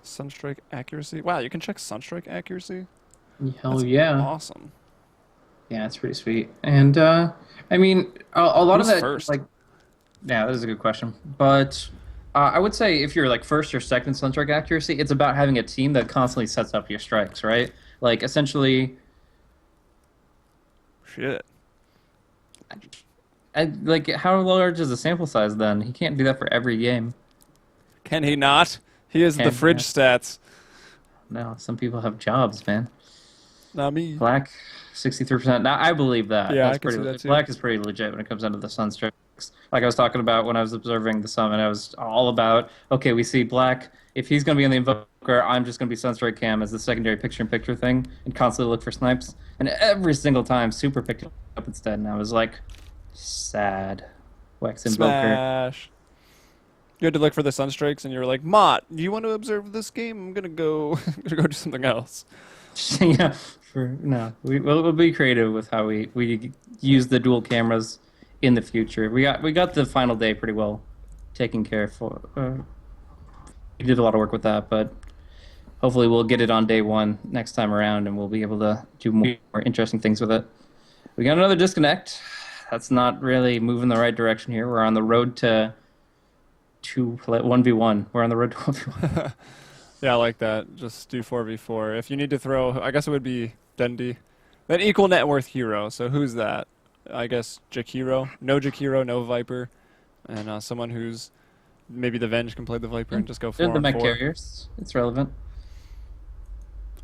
Sunstrike accuracy. Wow, you can check Sunstrike accuracy? hell That's yeah. awesome. Yeah, it's pretty sweet. And I mean, a lot Who's of that, first? like, yeah, that is a good question. But I would say if you're like first or second Sunstrike accuracy, it's about having a team that constantly sets up your strikes, right? Like, essentially, Shit. Like, how large is the sample size then? He can't do that for every game. Can he not? He is the Can fridge stats. No, some people have jobs, man. Not me. Black, 63%. Now I believe that. Yeah, That's I can see pretty. that too. Black is pretty legit when it comes down to the sunstrokes. Like I was talking about when I was observing the summit, I was all about, okay, we see Black. If he's going to be on the Invoker, I'm just going to be Sunstroke Cam as the secondary picture-in-picture thing and constantly look for snipes. And every single time, Super picked it up instead, and I was like, sad. Wax Invoker. Smash. You had to look for the sunstrikes, and you were like, Mott, do you want to observe this game? I'm gonna go, gonna go do something else. Yeah, no, we'll be creative with how we use the dual cameras in the future. We got the final day pretty well taken care of. We did a lot of work with that, but hopefully we'll get it on day one next time around, and we'll be able to do more interesting things with it. We got another disconnect. That's not really moving the right direction here. We're on the road to 1v1. We're on the road to 1v1. Yeah, I like that. Just do 4v4. If you need to throw, I guess it would be Dendi. Then equal net worth hero. So who's that? I guess Jakiro. No Jakiro, no Viper. And someone who's maybe the Venge can play the Viper and just go 4 They're the on mech 4. carriers. It's relevant.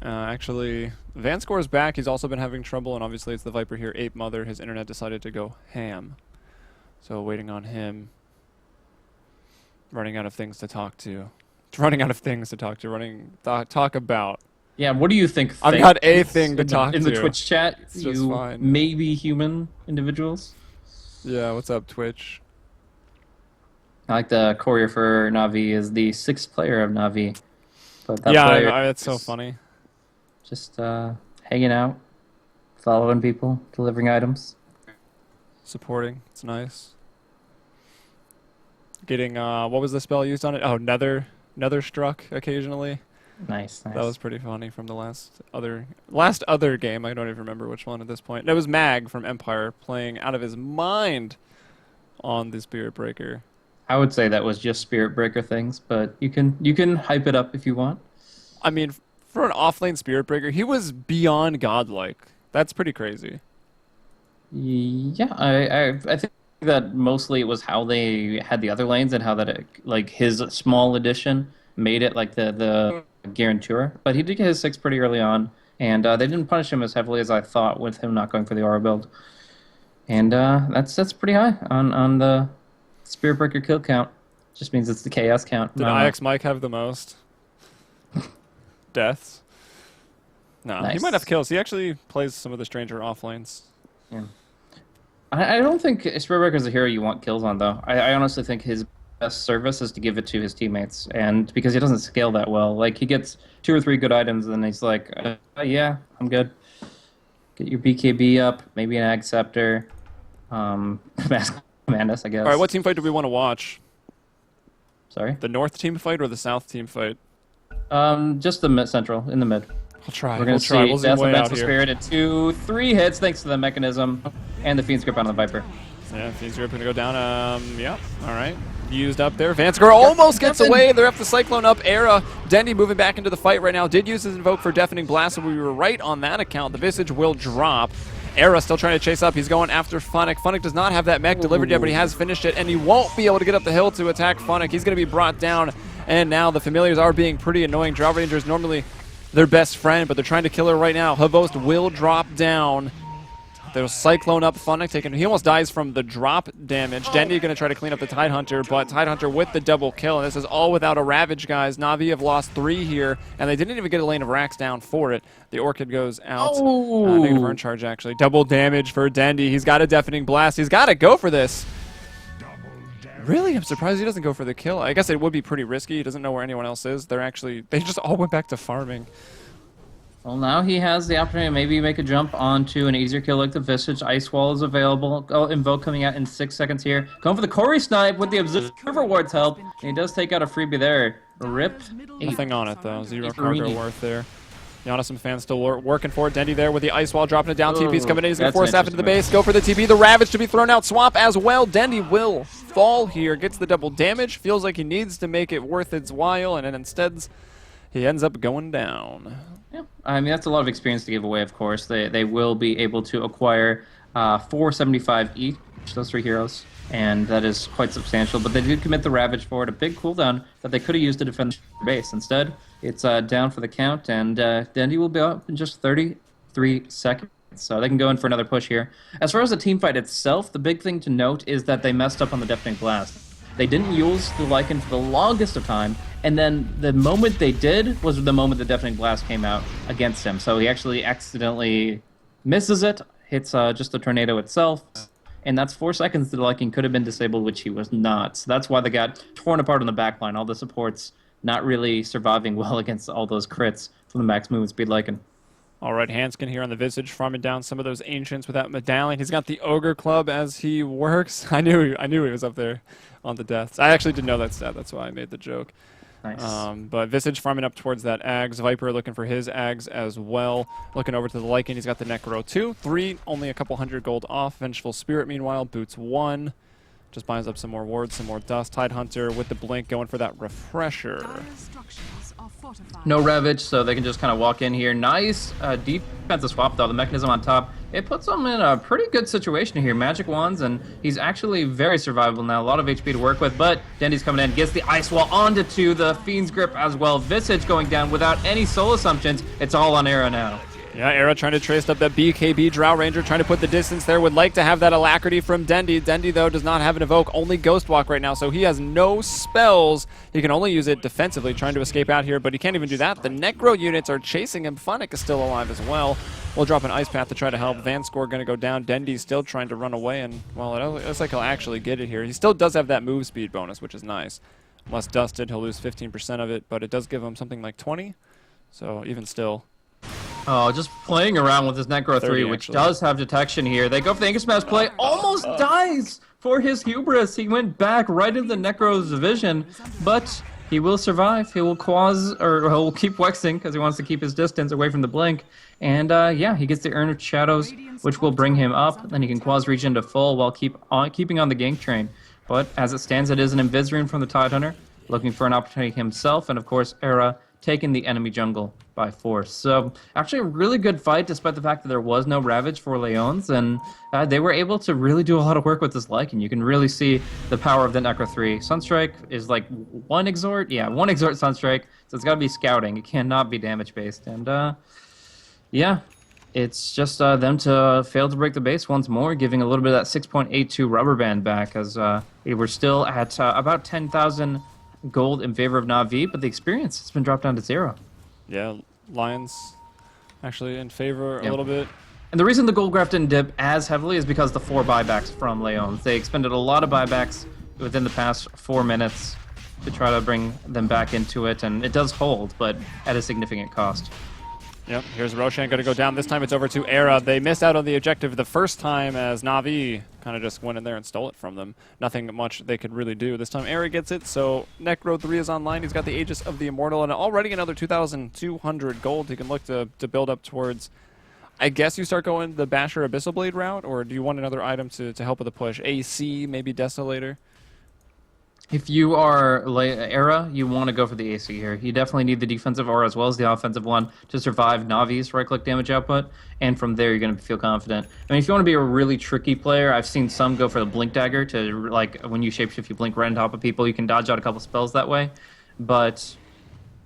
Actually, Vanscore's back. He's also been having trouble, and obviously it's the Viper here. Ape Mother. His internet decided to go ham. So waiting on him. Running out of things to talk to. Running out of things to talk to. Talk about. Yeah, what do you think? I've got a thing to talk in to. the Twitch chat. It's just fine. Maybe human individuals. Yeah, what's up, Twitch? I like the courier for Navi is the 6th player of Navi. But that Yeah, player it's so funny. just hanging out, following people, delivering items. Supporting. It's nice. Getting, what was the spell used on it? Oh, Nether struck occasionally. Nice. That was pretty funny from the last other game. I don't even remember which one at this point. It was Mag from Empire playing out of his mind on the Spirit Breaker. I would say that was just Spirit Breaker things, but you can hype it up if you want. I mean, for an offlane Spirit Breaker, he was beyond godlike. That's pretty crazy. Yeah, I think that mostly it was how they had the other lanes and how that like his small addition made it like the guarantor. But he did get his 6 pretty early on, and they didn't punish him as heavily as I thought with him not going for the aura build. And that's pretty high on the Spirit Breaker kill count. Just means it's the chaos count. Did IX Mike have the most deaths? No, Nice. He might have kills. He actually plays some of the stranger offlanes. Yeah. I don't think Spirit Breaker is a hero you want kills on, though. I honestly think his best service is to give it to his teammates, and because he doesn't scale that well. Like, he gets 2 or 3 good items, and then he's like, yeah, I'm good. Get your BKB up, maybe an Ag Scepter, Mask Madness, I guess. All right, what team fight do we want to watch? Sorry? The North team fight or the South team fight? Just the central, in the mid. I'll try. We're going to see We'll zoom Death way of out Vengeful here. Spirit at 2-3 hits thanks to the mechanism and the Fiend's Grip on the Viper. Yeah, Fiend's Grip going to go down. Yeah, all right. Used up there. Vanscore almost gets away. They're up the Cyclone up. Era. Dendi moving back into the fight right now. Did use his Invoke for Deafening Blast, so we were right on that account. The Visage will drop. Era still trying to chase up. He's going after Funnick. Funnick does not have that mech delivered yet, but he has finished it, and he won't be able to get up the hill to attack Funnick. He's going to be brought down, and now the Familiars are being pretty annoying. Draw Rangers normally their best friend, but they're trying to kill her right now. Havost will drop down. There's Cyclone up, Funnick taking. He almost dies from the drop damage. Dendi going to try to clean up the Tidehunter, but Tidehunter with the double kill, and this is all without a Ravage, guys. Na'Vi have lost 3 here, and they didn't even get a lane of racks down for it. The Orchid goes out. Negative burn charge, actually. Double damage for Dendi. He's got a Deafening Blast. He's got to go for this. Really? I'm surprised he doesn't go for the kill. I guess it would be pretty risky. He doesn't know where anyone else is. They just all went back to farming. Well, now he has the opportunity to maybe make a jump onto an easier kill like the Visage. Ice Wall is available. Invoke coming out in 6 seconds here. Going for the Corey Snipe with the Observer Ward's help. And he does take out a freebie there. Rip. Nothing on it, though. 0 cargo worth there. Giannis and fans still working for it. Dendi there with the Ice Wall dropping it down. TP's coming in. He's going to force that into the base. Go for the TP. The Ravage to be thrown out. Swamp as well. Dendi will fall here. Gets the double damage. Feels like he needs to make it worth its while. And then instead, he ends up going down. Yeah, I mean, that's a lot of experience to give away, of course. They will be able to acquire 475 each, those three heroes, and that is quite substantial. But they did commit the Ravage for it, a big cooldown that they could have used to defend their base. Instead, it's down for the count, and Dendy will be up in just 33 seconds. So they can go in for another push here. As far as the team fight itself, the big thing to note is that they messed up on the Deafening Blast. They didn't use the Lycan for the longest of time, and then the moment they did was the moment the Deafening Blast came out against him. So he actually accidentally misses it, hits just the tornado itself, and that's 4 seconds that the Lycan could have been disabled, which he was not. So that's why they got torn apart on the backline. All the supports not really surviving well against all those crits from the max movement speed Lycan. All right, Hanskin here on the Visage, farming down some of those Ancients without Medallion. He's got the Ogre Club as he works. I knew he was up there on the deaths. I actually didn't know that stat. That's why I made the joke. Nice. But Visage farming up towards that Ags. Viper looking for his Ags as well. Looking over to the Lycan, he's got the Necro 2. 3, only a couple hundred gold off. Vengeful Spirit, meanwhile, boots 1. Just buys up some more wards, some more dust. Tidehunter with the blink going for that refresher. No Ravage, so they can just kind of walk in here. Nice defensive swap, though. The mechanism on top, it puts him in a pretty good situation here. Magic Wands, and he's actually very survivable now. A lot of HP to work with, but Dendy's coming in, gets the Ice Wall onto the Fiend's Grip as well. Visage going down without any soul assumptions. It's all on Era now. Yeah, Era trying to trace up that BKB Drow Ranger, trying to put the distance there. Would like to have that Alacrity from Dendy. Dendy, though, does not have an Evoke, only Ghost Walk right now, so he has no spells. He can only use it defensively, trying to escape out here, but he can't even do that. The Necro units are chasing him. Funnick is still alive as well. We'll drop an Ice Path to try to help. Vanscore going to go down. Dendy's still trying to run away, and, well, it looks like he'll actually get it here. He still does have that move speed bonus, which is nice. Less dusted, he'll lose 15% of it, but it does give him something like 20, so even still. Oh, just playing around with this Necro 3, which actually does have detection here. They go for the Anchor Smash play. Almost dies for his hubris. He went back right into the Necro's vision, but he will survive. He will he'll keep Wexing because he wants to keep his distance away from the Blink. And yeah, he gets the Urn of Shadows, which will bring him up. Then he can Quaz Regen to full while keeping on the gank train. But as it stands, it is an Invis Rune from the Tidehunter, looking for an opportunity himself, and of course, Era taking the enemy jungle by force. So actually a really good fight despite the fact that there was no Ravage for LAJONS, and they were able to really do a lot of work with this Lycan. You can really see the power of the Necro 3. Sunstrike is like one Exhort? Yeah, one Exhort Sunstrike, so it's got to be scouting. It cannot be damage based, and yeah, it's just them to fail to break the base once more, giving a little bit of that 6.82 rubber band back, as we were still at about 10,000 gold in favor of Na'Vi, but the experience has been dropped down to 0. Yeah, Lions actually in favor a little bit. And the reason the gold graph didn't dip as heavily is because the 4 buybacks from LAJONS. They expended a lot of buybacks within the past 4 minutes to try to bring them back into it, and it does hold, but at a significant cost. Yep, here's Roshan going to go down. This time it's over to Era. They missed out on the objective the first time as Na'Vi kind of just went in there and stole it from them. Nothing much they could really do. This time Era gets it, so Necro 3 is online. He's got the Aegis of the Immortal and already another 2,200 gold he can look to build up towards. I guess you start going the Basher Abyssal Blade route, or do you want another item to help with the push? AC, maybe Desolator? If you are Era, you want to go for the AC here. You definitely need the defensive aura as well as the offensive one to survive Navi's right-click damage output, and from there you're going to feel confident. I mean, if you want to be a really tricky player, I've seen some go for the Blink Dagger to, like, when you shapeshift, you blink right on top of people, you can dodge out a couple spells that way, but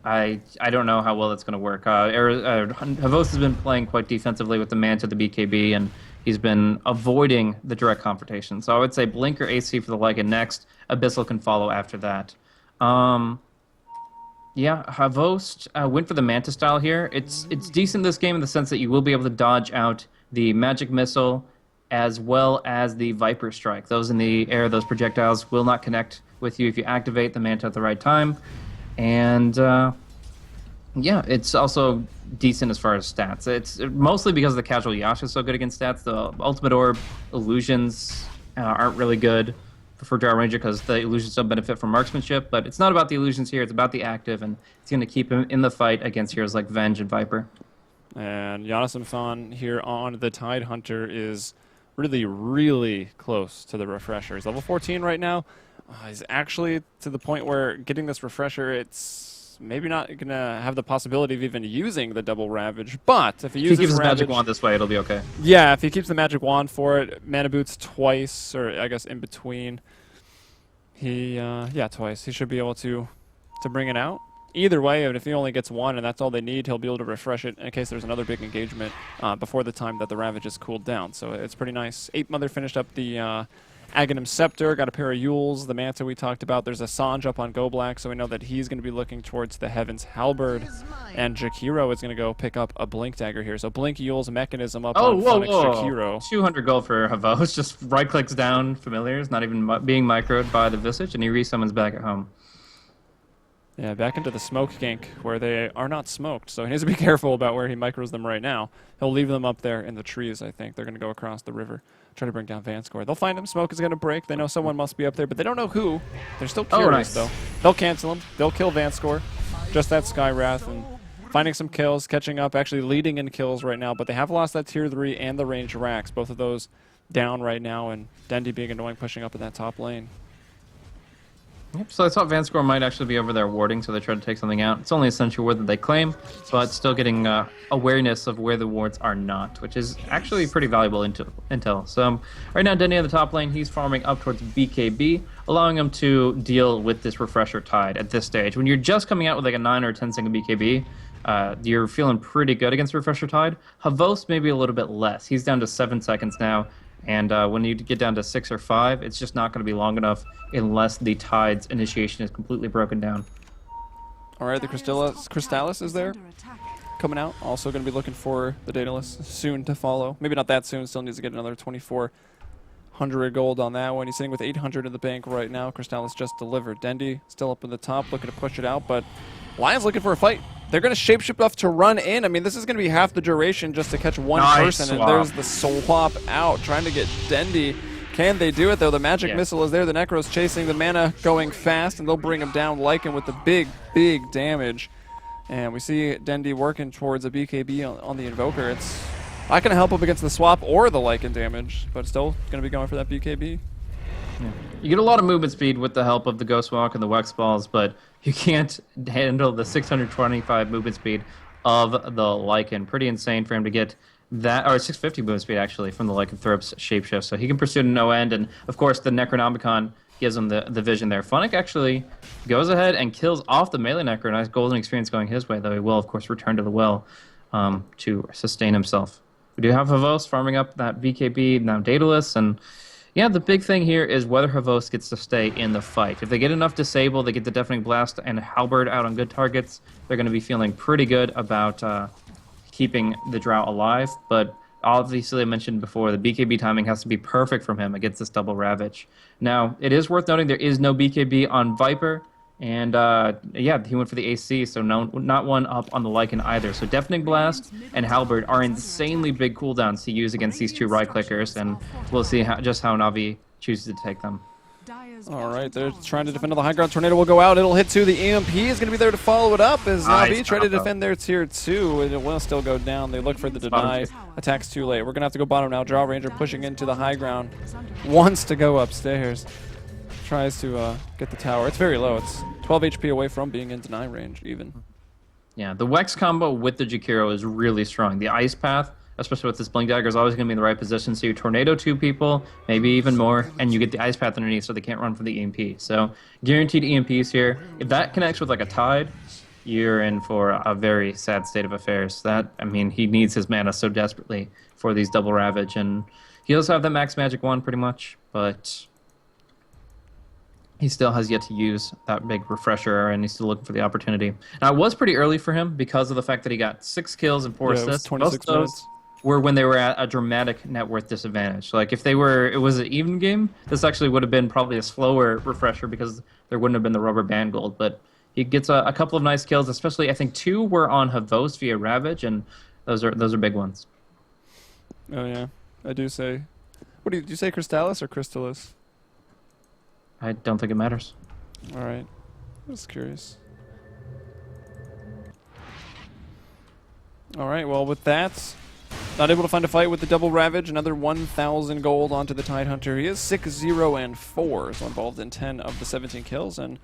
I don't know how well that's going to work. Havos has been playing quite defensively with the Manta, the BKB, and he's been avoiding the direct confrontation. So I would say Blink or AC for the Lycan next. Abyssal can follow after that. Yeah, Havost went for the Manta style here. It's decent this game in the sense that you will be able to dodge out the Magic Missile as well as the Viper Strike. Those in the air, those projectiles will not connect with you if you activate the Manta at the right time. And yeah, it's also decent as far as stats. It's mostly because the casual Yasha is so good against stats. The Ultimate Orb illusions aren't really good for Drow Ranger because the illusions don't benefit from marksmanship, but it's not about the illusions here, it's about the active, and it's going to keep him in the fight against heroes like Venge and Viper. And Giannis Mfon here on the Tidehunter is really, really close to the refresher. He's level 14 right now. He's actually to the point where getting this refresher, it's is maybe not going to have the possibility of even using the double Ravage. But if he If he uses keeps his Ravage, magic wand this way, it'll be okay. yeah, if he keeps the magic wand for it, mana boots twice, or I guess in between. Yeah, twice. He should be able to bring it out. Either way, and if he only gets one and that's all they need, he'll be able to refresh it in case there's another big engagement before the time that the Ravage is cooled down. So it's pretty nice. 8 Mother finished up the Aghanim Scepter, got a pair of Yules, the Manta we talked about. There's a Sanj up on Go Black, so we know that he's going to be looking towards the Heaven's Halberd. And Jakiro is going to go pick up a Blink Dagger here. So Blink Yules Mechanism up on Phoenix Jakiro. 200 gold for Havos, just right-clicks down Familiars, not even being microed by the Visage, and he resummons back at home. Yeah, back into the smoke gank where they are not smoked, so he needs to be careful about where he micros them right now. He'll leave them up there in the trees, I think. They're going to go across the river, try to bring down Vanscore. They'll find him. Smoke is going to break. They know someone must be up there, but they don't know who. They're still curious, though. They'll cancel him. They'll kill Vanscore. Just that Sky Wrath, and finding some kills, catching up, actually leading in kills right now, but they have lost that tier 3 and the range racks. Both of those down right now, and Dendi being annoying pushing up in that top lane. Yep, so I thought Vanscore might actually be over there warding, so they tried to take something out. It's only essential ward that they claim, but still getting awareness of where the wards are not, which is actually pretty valuable intel. So right now, Denny on the top lane, he's farming up towards BKB, allowing him to deal with this Refresher Tide at this stage. When you're just coming out with like a 9 or 10 second BKB, you're feeling pretty good against Refresher Tide. Havos maybe a little bit less. He's down to 7 seconds now. And when you get down to 6 or 5, it's just not going to be long enough unless the Tide's initiation is completely broken down. All right, the Crystallis is there, coming out. Also going to be looking for the Daedalus soon to follow. Maybe not that soon. Still needs to get another 2,400 gold on that one. He's sitting with 800 in the bank right now. Crystallis just delivered. Dendi still up in the top, looking to push it out, but Lion's looking for a fight. They're going to shapeshift off to run in. I mean, this is going to be half the duration just to catch one person, swap. and there's the swap out, trying to get Dendi. Can they do it, though? The magic missile is there. The Necro's chasing the mana, going fast, and they'll bring him down. Lycan with the big, big damage. And we see Dendi working towards a BKB on the Invoker. It's not going to help him against the swap or the Lycan damage, but still going to be going for that BKB. Yeah. You get a lot of movement speed with the help of the Ghost Walk and the Wex Balls, but you can't handle the 625 movement speed of the Lycan. Pretty insane for him to get that, or 650 movement speed actually from the Lycanthrope's shapeshift. So he can pursue to no end, and of course the Necronomicon gives him the vision there. Funnick actually goes ahead and kills off the melee Necro. Nice golden experience going his way, though he will of course return to the well to sustain himself. We do have Havos farming up that BKB, now Daedalus, and yeah, the big thing here is whether Havos gets to stay in the fight. If they get enough Disable, they get the Deafening Blast and Halberd out on good targets, they're going to be feeling pretty good about keeping the Drow alive. But obviously, I mentioned before, the BKB timing has to be perfect from him against this double Ravage. Now, it is worth noting there is no BKB on Viper, and yeah, he went for the AC, so not one up on the Lycan either. So Deafening Blast and Halberd are insanely big cooldowns to use against these two right-clickers, and we'll see just how Na'Vi chooses to take them. All right, they're trying to defend the high ground. Tornado will go out. It'll hit 2. The EMP is going to be there to follow it up as Na'Vi try to defend their tier 2, and it will still go down. They look for the deny. Attacks too late. We're going to have to go bottom now. Draw Ranger pushing into the high ground. Wants to go upstairs. Tries to get the tower. It's very low. It's 12 HP away from being in deny range, even. Yeah, the Wex combo with the Jakiro is really strong. The Ice Path, especially with this Blink Dagger, is always going to be in the right position. So you Tornado 2 people, maybe even more, and you get the Ice Path underneath so they can't run for the EMP. So guaranteed EMPs here. If that connects with like a Tide, you're in for a very sad state of affairs. That, I mean, he needs his mana so desperately for these double Ravage, and he does have that Max Magic wand pretty much, but he still has yet to use that big refresher, and he's still looking for the opportunity. Now, it was pretty early for him because of the fact that he got 6 kills and 4 assists. 26 minutes. Were when they were at a dramatic net worth disadvantage. Like, if it was an even game, this actually would have been probably a slower refresher because there wouldn't have been the rubber band gold. But he gets a couple of nice kills, especially I think 2 were on Havos via Ravage, and those are big ones. Oh yeah, I do say. What do you say, Crystallis or Crystallis? I don't think it matters. All right, I was curious. All right, well with that, not able to find a fight with the double Ravage. Another 1,000 gold onto the Tidehunter. He is 6-0-4, so involved in 10 of the 17 kills, and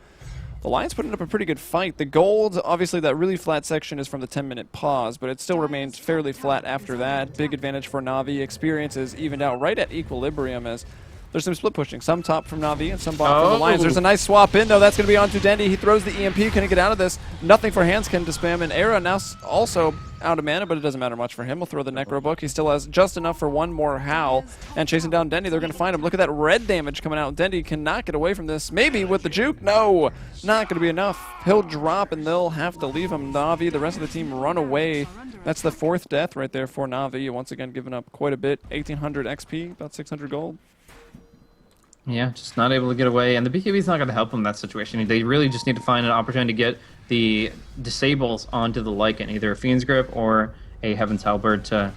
The Lions putting up a pretty good fight. The gold, obviously that really flat section is from the 10-minute pause, but it still remains fairly flat after that. Big advantage for Na'Vi. Experience is evened out right at equilibrium as there's some split pushing. Some top from Na'Vi and some bottom from the Lions. There's a nice swap in, though. That's going to be onto Dendy. He throws the EMP. Can he get out of this? Nothing for Hanskin to spam. And Era now also out of mana, but it doesn't matter much for him. He'll throw the Necro Book. He still has just enough for one more Howl. And chasing down Dendy, they're going to find him. Look at that red damage coming out. Dendy cannot get away from this. Maybe with the juke. No, not going to be enough. He'll drop, and they'll have to leave him. Na'Vi, the rest of the team run away. That's the 4th death right there for Na'Vi. Once again, giving up quite a bit. 1,800 XP, about 600 gold. Yeah, just not able to get away, and the BKB's not going to help them in that situation. They really just need to find an opportunity to get the disables onto the Lycan, either a Fiend's Grip or a Heaven's Halberd to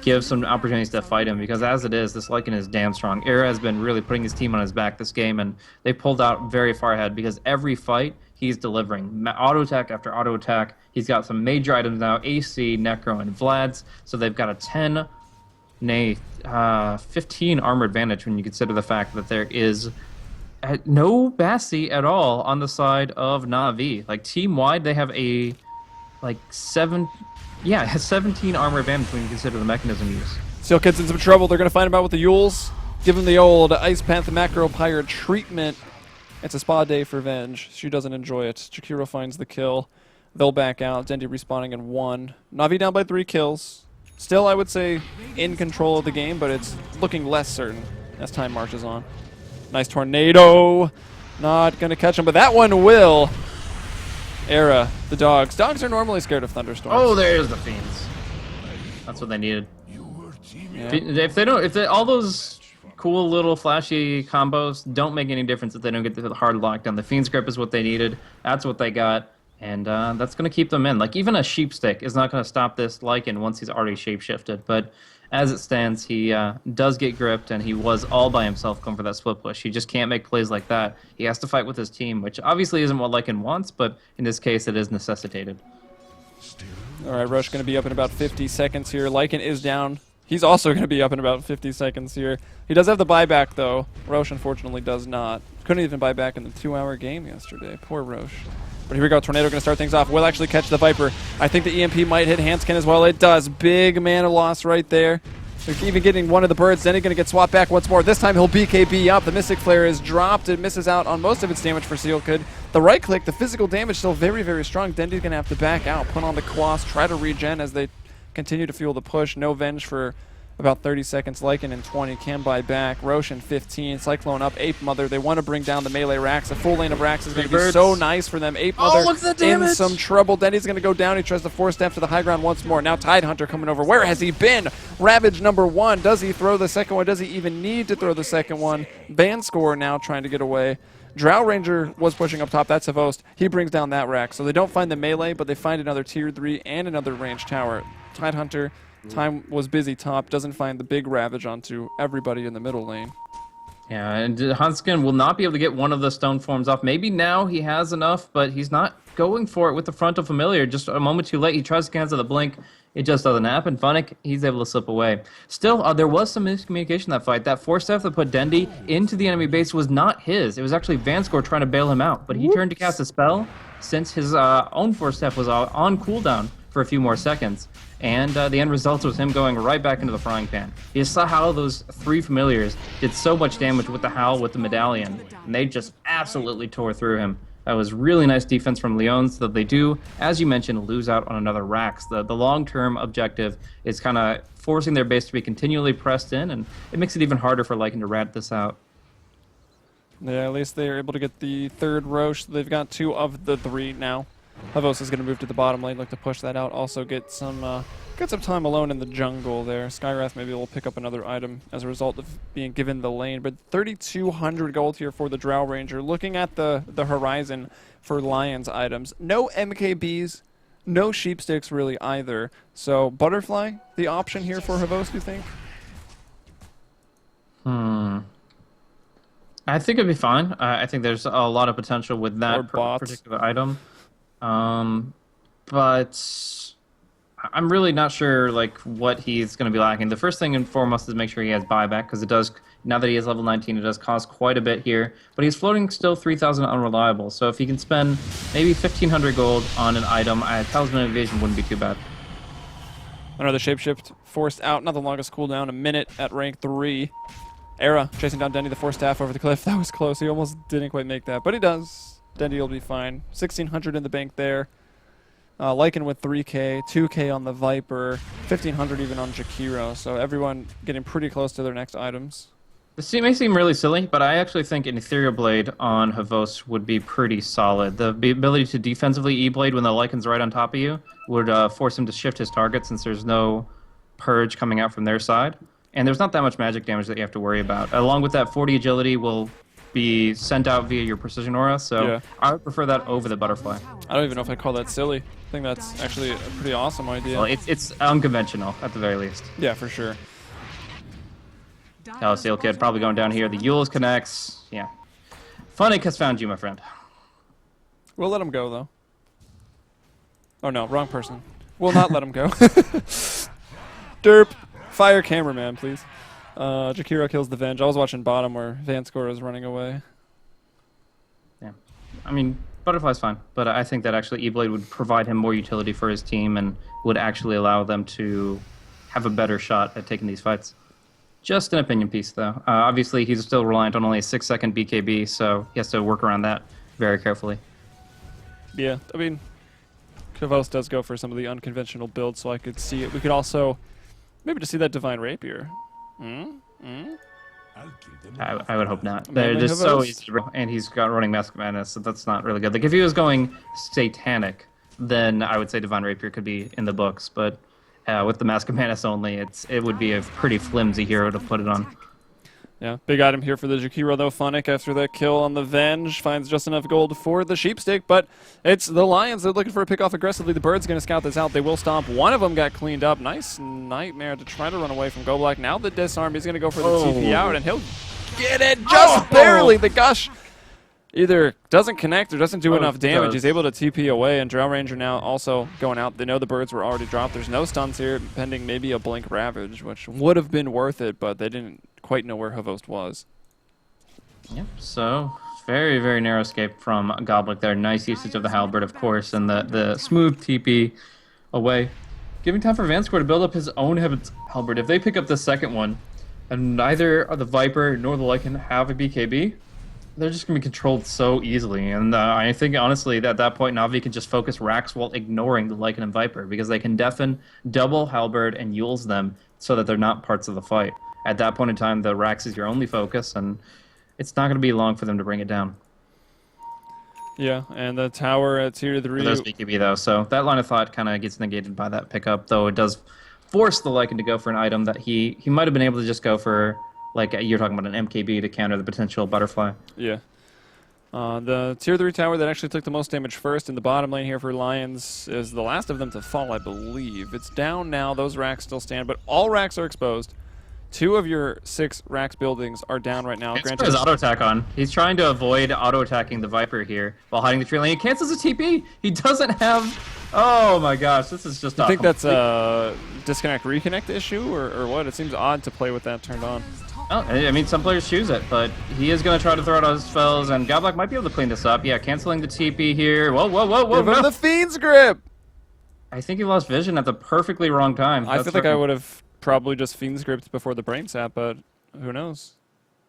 give some opportunities to fight him, because as it is, this Lycan is damn strong. Era has been really putting his team on his back this game, and they pulled out very far ahead because every fight he's delivering. Auto attack after auto attack. He's got some major items now, AC, Necro, and Vlad's, so they've got a 10... nay, 15 armor advantage when you consider the fact that there is no Bassi at all on the side of Na'Vi. Like, team-wide, they have a, 17 armor advantage when you consider the mechanism use. Steel Kid's in some trouble. They're going to find him out with the Yules. Give him the old Ice Panther Macro Pyre treatment. It's a spa day for Venge. She doesn't enjoy it. Chikiro finds the kill. They'll back out. Dendy respawning in 1. Na'Vi down by 3 kills. Still, I would say, in control of the game, but it's looking less certain as time marches on. Nice tornado. Not going to catch him, but that one will. Era, the dogs. Dogs are normally scared of thunderstorms. Oh, there's the Fiends. That's what they needed. Yeah. If all those cool little flashy combos don't make any difference if they don't get the hard lockdown. The Fiend's Grip is what they needed. That's what they got. And that's going to keep them in. Like, even a Sheep Stick is not going to stop this Lycan once he's already shape-shifted. But as it stands, he does get gripped, and he was all by himself going for that split push. He just can't make plays like that. He has to fight with his team, which obviously isn't what Lycan wants, but in this case, it is necessitated. All right, Rush going to be up in about 50 seconds here. Lycan is down. He's also going to be up in about 50 seconds here. He does have the buyback, though. Roche, unfortunately, does not. Couldn't even buy back in the 2-hour game yesterday. Poor Roche. But here we go. Tornado going to start things off. Will actually catch the Viper. I think the EMP might hit Hanskin as well. It does. Big mana loss right there. They're even getting one of the birds. Then he's going to get swapped back once more. This time he'll BKB up. The Mystic Flare is dropped. It misses out on most of its damage for Sealkid. The right click, the physical damage still very, very strong. Dendy's going to have to back out, put on the Quas, try to regen as they continue to fuel the push. No Venge for about 30 seconds. Lycan in 20, can buy back. Roshan 15, Cyclone up, Ape Mother. They want to bring down the melee racks. A full lane of racks is going to be so nice for them. Ape Mother look at the damage. In some trouble. Denny's going to go down. He tries to force step to the high ground once more. Now Tidehunter coming over. Where has he been? Ravage number 1. Does he throw the second one? Does he even need to throw the second one? Ban Score now trying to get away. Drow Ranger was pushing up top. That's Savost. He brings down that rack. So they don't find the melee, but they find another tier 3 and another range tower. Tidehunter, time was busy top, doesn't find the big Ravage onto everybody in the middle lane. Yeah, and Hanskin will not be able to get one of the stone forms off. Maybe now he has enough, but he's not going for it with the Frontal Familiar. Just a moment too late. He tries to cancel the blink. It just doesn't happen. Funnick, he's able to slip away. Still, there was some miscommunication in that fight. That force step that put Dendy into the enemy base was not his. It was actually Vanscore trying to bail him out. But he turned to cast a spell since his own force step was on cooldown for a few more seconds. And the end result was him going right back into the frying pan. You saw how those 3 familiars did so much damage with the Howl, with the medallion, and they just absolutely tore through him. That was really nice defense from LAJONS, that they do, as you mentioned, lose out on another Rax. The long-term objective is kind of forcing their base to be continually pressed in, and it makes it even harder for Lycan to rat this out. Yeah, at least they're able to get the 3rd Roche. They've got 2 of the 3 now. Havos is going to move to the bottom lane, look to push that out. Also get some time alone in the jungle there. Skywrath maybe will pick up another item as a result of being given the lane. But 3,200 gold here for the Drow Ranger. Looking at the horizon for Lions items. No MKBs, no Sheep Sticks really either. So Butterfly, the option here for Havos, you think? I think it'd be fine. I think there's a lot of potential with that particular item. But I'm really not sure like what he's going to be lacking. The first thing and foremost is make sure he has buyback, because it does Now that he is level 19, it does cost quite a bit here, but he's floating still 3,000 unreliable. So if he can spend maybe 1,500 gold on an item, Talisman Evasion wouldn't be too bad. Another shapeshift forced out. Not the longest cooldown. A minute at rank 3. Era chasing down Dendy the Force Staff over the cliff. That was close. He almost didn't quite make that, but he does. Dendy will be fine. 1,600 in the bank there. Lycan with 3k, 2k on the Viper, 1,500 even on Jakiro. So everyone getting pretty close to their next items. This may seem really silly, but I actually think an Ethereal Blade on Havos would be pretty solid. The ability to defensively E-Blade when the Lycan's right on top of you would force him to shift his target since there's no purge coming out from their side. And there's not that much magic damage that you have to worry about. Along with that, 40 agility will be sent out via your precision aura, so yeah. I would prefer that over the butterfly. I don't even know if I'd call that silly. I think that's actually a pretty awesome idea. Well, it's unconventional, at the very least. Yeah, for sure. Oh, Seal Kid probably going down here. The Yules connects. Yeah. Funnick has found you, my friend. We'll let him go, though. Oh, no, wrong person. We'll not let him go. Derp. Fire cameraman, please. Jakiro kills the Venge. I was watching bottom where Vanscore is running away. Yeah. I mean, Butterfly's fine, but I think that actually E-Blade would provide him more utility for his team and would actually allow them to have a better shot at taking these fights. Just an opinion piece, though. Obviously, he's still reliant on only a 6-second BKB, so he has to work around that very carefully. Yeah, I mean, Kavos does go for some of the unconventional builds, so I could see it. We could also maybe just see that Divine Rapier. I would hope not. They're just so easy to, and he's got running Mask of Madness, so that's not really good. Like, if he was going Satanic, then I would say Divine Rapier could be in the books, but with the Mask of Madness only, it would be a pretty flimsy hero to put it on. Yeah, big item here for the Jakiro, though. Funnick, after that kill on the Venge, finds just enough gold for the Sheepstick, but it's the Lions. They're looking for a pick off aggressively. The Bird's going to scout this out. They will stomp. One of them got cleaned up. Nice Nightmare to try to run away from Go Black. Now the Disarm, he's going to go for the TP out, and he'll get it just barely. The Gush either doesn't connect or doesn't do enough damage. He's able to TP away, and Drow Ranger now also going out. They know the Birds were already dropped. There's no stuns here, pending maybe a Blink Ravage, which would have been worth it, but they didn't quite know where Havost was. Yep, so very, very narrow escape from Goblik there. Nice usage of the Halberd, of course, and the smooth TP away. Giving time for Vanscore to build up his own Halberd. If they pick up the second one, and neither the Viper nor the Lycan have a BKB, they're just going to be controlled so easily. And I think, honestly, that at that point, Na'Vi can just focus Rax while ignoring the Lycan and Viper, because they can deafen, double Halberd, and Yules them so that they're not parts of the fight. At that point in time, the Rax is your only focus, and it's not going to be long for them to bring it down. Yeah, and the tower at tier 3. There's BKB, though, so that line of thought kind of gets negated by that pickup, though it does force the Lycan to go for an item that he might have been able to just go for, like you're talking about an MKB to counter the potential Butterfly. Yeah. The tier 3 tower that actually took the most damage first in the bottom lane here for Lions is the last of them to fall, I believe. It's down now. Those racks still stand, but all racks are exposed. 2 of your 6 racks buildings are down right now. Granted, his auto attack on. He's trying to avoid auto attacking the Viper here while hiding the tree lane. He cancels a TP. He doesn't have. Oh my gosh, this is just. I think that's a disconnect reconnect issue or what? It seems odd to play with that turned on. Oh, I mean, some players choose it, but he is going to try to throw out his spells, and Godblock might be able to clean this up. Yeah, canceling the TP here. Whoa, whoa, whoa, whoa! Give him the Fiend's Grip. I think he lost vision at the perfectly wrong time. I feel like I would have probably just Fiend's Gripped before the Brain Sap, but who knows?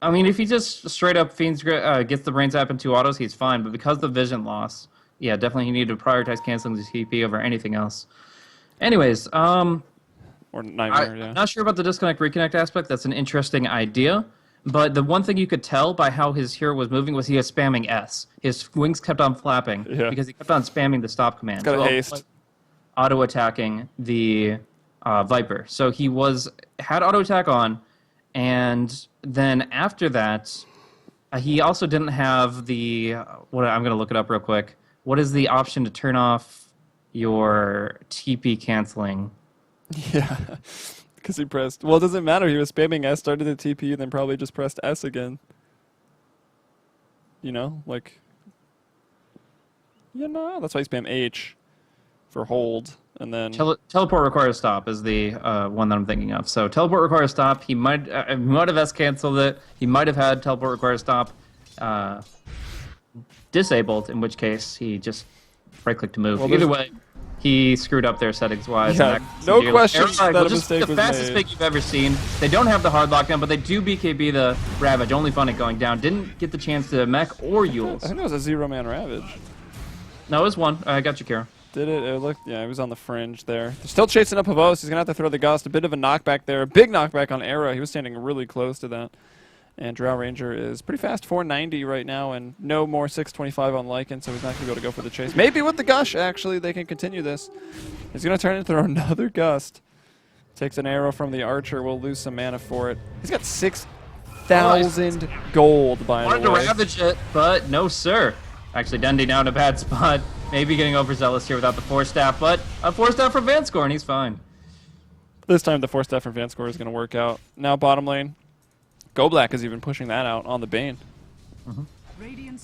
I mean, if he just straight up Fiend's Grip, gets the Brain Sap in 2 autos, he's fine. But because of the vision loss, yeah, definitely he needed to prioritize canceling the TP over anything else. Anyways, or Nightmare, yeah. I'm not sure about the disconnect reconnect aspect. That's an interesting idea. But the one thing you could tell by how his hero was moving was he was spamming S. His wings kept on flapping because he kept on spamming the stop command. It's got a haste. Auto attacking the Viper. So he had auto attack on, and then after that, he also didn't have the. What I'm gonna look it up real quick. What is the option to turn off your TP canceling? Yeah, because he pressed. Well, it doesn't matter. He was spamming S, started the TP, and then probably just pressed S again. You know, like. You know, that's why you spam H for hold. And then Teleport requires stop is the one that I'm thinking of. So teleport requires stop. He might have S canceled it. He might have had teleport requires stop disabled, in which case he just right click to move. Well, either way, he screwed up there settings wise. Yeah, no question that a mistake was the fastest pick you've ever seen. They don't have the hard lockdown, but they do BKB the Ravage. Only Funny going down. Didn't get the chance to mech or Yules. I think it was a 0-man Ravage. No, it was one. I got you, Kira. Did it? It looked, yeah, he was on the fringe there. They're still chasing up Havos. He's going to have to throw the Gust. A bit of a knockback there. A big knockback on Era. He was standing really close to that. And Drow Ranger is pretty fast, 490 right now, and no more 625 on Lycan, so he's not going to be able to go for the chase. Maybe with the Gush, actually, they can continue this. He's going to turn and throw another Gust. Takes an arrow from the Archer. We'll lose some mana for it. He's got 6,000 gold, by the way. Wanted to ravage it, but no, sir. Actually, Dundee now in a bad spot. Maybe getting overzealous here without the Force Staff, but a Force Staff from Vanscore, and he's fine. This time, the Force Staff from Vanscore is going to work out. Now, bottom lane. GoBlack is even pushing that out on the Bane.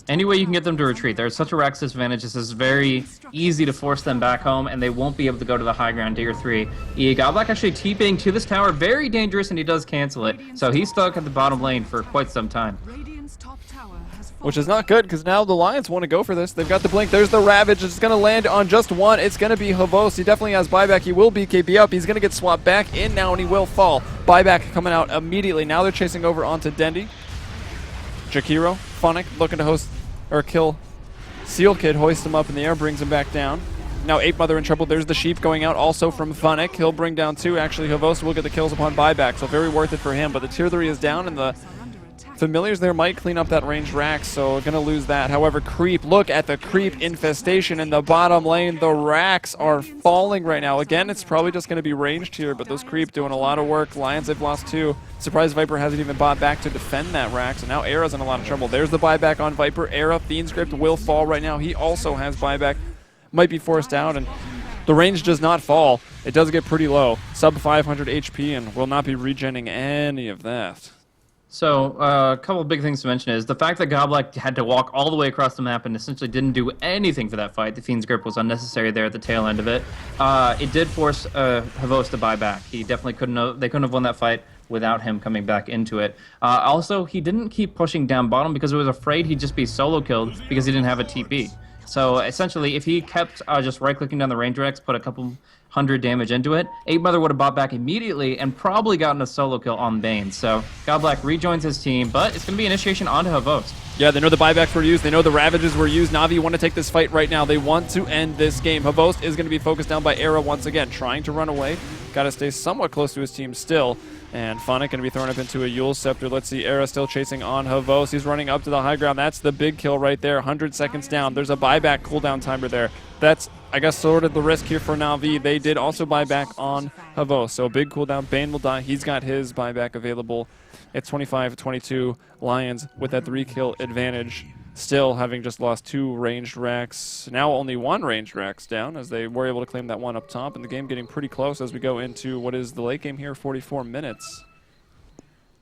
Any way you can get them to retreat. There's such a Rex disadvantage. This is very easy to force them back home, and they won't be able to go to the high ground tier 3. GoBlack actually TPing to this tower. Very dangerous, and he does cancel it. So he's stuck at the bottom lane for quite some time. Which is not good, because now the Lions want to go for this. They've got the Blink. There's the Ravage. It's going to land on just one. It's going to be Havos. He definitely has buyback. He will BKB up. He's going to get swapped back in now, and he will fall. Buyback coming out immediately. Now they're chasing over onto Dendi. Jakiro, Funnick, looking to host or kill Seal Kid. Hoists him up in the air, brings him back down. Now Ape Mother in trouble. There's the Sheep going out also from Funnick. He'll bring down 2. Actually, Havos will get the kills upon buyback, so very worth it for him. But the tier 3 is down, and the Familiars there might clean up that ranged Rax, so going to lose that. However, Creep, look at the Creep infestation in the bottom lane. The Rax are falling right now. Again, it's probably just going to be ranged here, but those Creep doing a lot of work. Lions, they've lost 2. Surprised Viper hasn't even bought back to defend that Rax, and now Era's in a lot of trouble. There's the buyback on Viper. Era, Fiend's Grip will fall right now. He also has buyback. Might be forced out, and the range does not fall. It does get pretty low. Sub 500 HP, and will not be regenning any of that. So, a couple of big things to mention is the fact that GoBlack had to walk all the way across the map and essentially didn't do anything for that fight. The Fiend's Grip was unnecessary there at the tail end of it. It did force Havos to buy back. He definitely they couldn't have won that fight without him coming back into it. Also, he didn't keep pushing down bottom because he was afraid he'd just be solo killed because he didn't have a TP. So, essentially, if he kept just right-clicking down the range Rex, put a couple 100 damage into it, Ape Mother would have bought back immediately and probably gotten a solo kill on Bane. So GoBlack rejoins his team, but it's going to be initiation onto Havos. Yeah, they know the buybacks were used. They know the Ravages were used. Na'Vi want to take this fight right now. They want to end this game. Havos is going to be focused down by Era once again, trying to run away. Got to stay somewhat close to his team still. And Funnick going to be thrown up into a Yule Scepter. Let's see, Era still chasing on Havos. He's running up to the high ground. That's the big kill right there. 100 seconds down. There's a buyback cooldown timer there. That's, I guess, sort of the risk here for Na'Vi. They did also buy back on Havos. So big cooldown. Bane will die. He's got his buyback available. It's 25-22. Lions with that 3-kill advantage. Still having just lost 2 ranged racks. Now only 1 ranged racks down as they were able to claim that one up top. And the game getting pretty close as we go into what is the late game here, 44 minutes.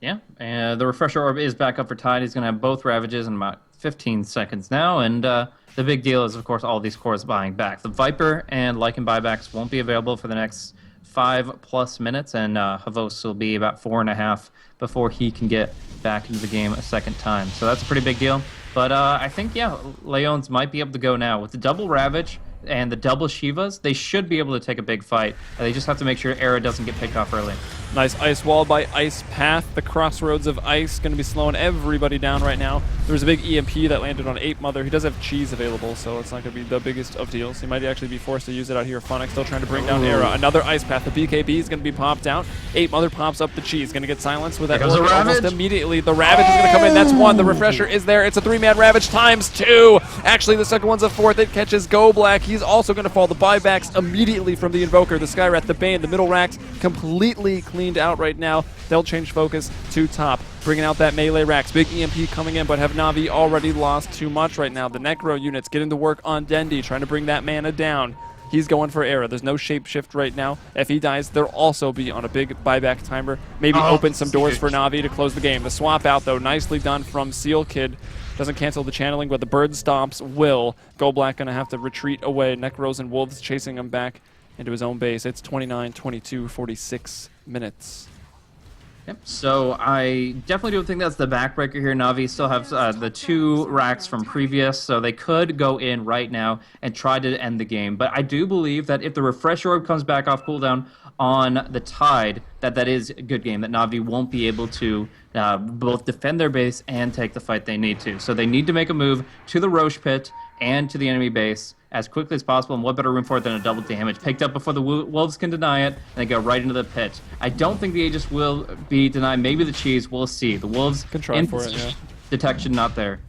Yeah, and the Refresher Orb is back up for Tide. He's going to have both Ravages in about 15 seconds now. And the big deal is, of course, all these cores buying back. The Viper and Lycan buybacks won't be available for the next 5+ minutes. And Havos will be about 4.5 before he can get back into the game a second time. So that's a pretty big deal. But I think, yeah, LAJONS might be able to go now. With the double Ravage and the double Shivas, they should be able to take a big fight. They just have to make sure Era doesn't get picked off early. Nice ice wall by Ice Path. The crossroads of ice going to be slowing everybody down right now. There's a big EMP that landed on Ape Mother. He does have cheese available, so it's not going to be the biggest of deals. He might actually be forced to use it out here. Funnick still trying to bring down Era. Another Ice Path. The BKB is going to be popped out. Ape Mother pops up the cheese. Going to get silenced with that orb almost immediately. The Ravage is going to come in. That's 1. The Refresher is there. It's a 3-man Ravage times 2. Actually, the second one's a 4th. It catches GoBlack. He's also going to fall. The buybacks immediately from the Invoker, the Skywrath, the Bane, the middle racks completely cleaned out right now. They'll change focus to top, bringing out that melee racks. Big EMP coming in, but have Na'Vi already lost too much right now. The Necro units getting to work on Dendi, trying to bring that mana down. He's going for Era. There's no shapeshift right now. If he dies, they'll also be on a big buyback timer. Maybe open some doors for Na'Vi to close the game. The swap out, though, nicely done from Seal Kid. Doesn't cancel the channeling, but the bird stomps will. GoBlack going to have to retreat away. Necros and Wolves chasing him back into his own base. It's 29, 22, 46 minutes. Yep. So I definitely don't think that's the backbreaker here. Na'Vi still have the 2 racks from previous, so they could go in right now and try to end the game. But I do believe that if the Refresh Orb comes back off cooldown on the Tide, that is a good game, that Na'Vi won't be able to both defend their base and take the fight they need to. So they need to make a move to the Roche Pit and to the enemy base as quickly as possible, and what better room for it than a double damage? Picked up before the Wolves can deny it, and they go right into the pit. I don't think the Aegis will be denied. Maybe the cheese, we'll see. The Wolves, Can try for it, yeah. Detection not there.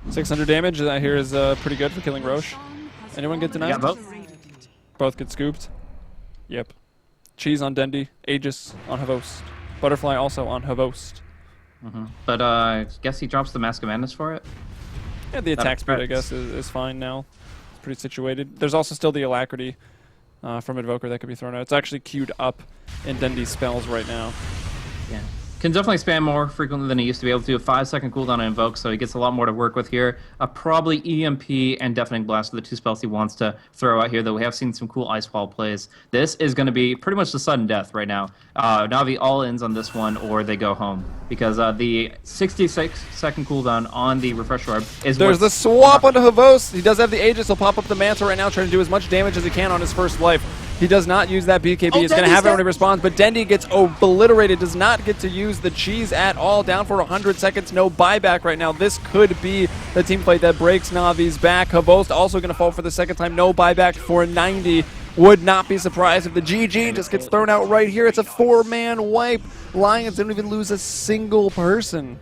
600 damage, that here is pretty good for killing Roche. Anyone get denied? Yeah, both. Both get scooped. Yep. Cheese on Dendi, Aegis on Havost. Butterfly also on Havost. But I guess he drops the Mask of Madness for it. Yeah, the attack speed, I guess, is fine now. It's pretty situated. There's also still the Alacrity from Invoker that could be thrown out. It's actually queued up in Dendi's spells right now. Yeah. Can definitely spam more frequently than he used to be able to. Do a 5-second cooldown on Invoke, so he gets a lot more to work with here. Probably EMP and Deafening Blast are the 2 spells he wants to throw out here, though we have seen some cool Ice Wall plays. This is going to be pretty much the sudden death right now. Na'Vi all-ins on this one, or they go home. Because the 66-second cooldown on the Refresh Orb is... There's the swap onto Havost. He does have the Aegis. He'll pop up the Manta right now, trying to do as much damage as he can on his first life. He does not use that BKB. He's going to have it when he responds, but Dendi gets obliterated, does not get to use the cheese at all. Down for 100 seconds, no buyback right now. This could be the team fight that breaks Na'Vi's back. Havost also going to fall for the second time, no buyback for 90. Would not be surprised if the GG just gets thrown out right here. It's a 4-man wipe. Lions didn't even lose a single person.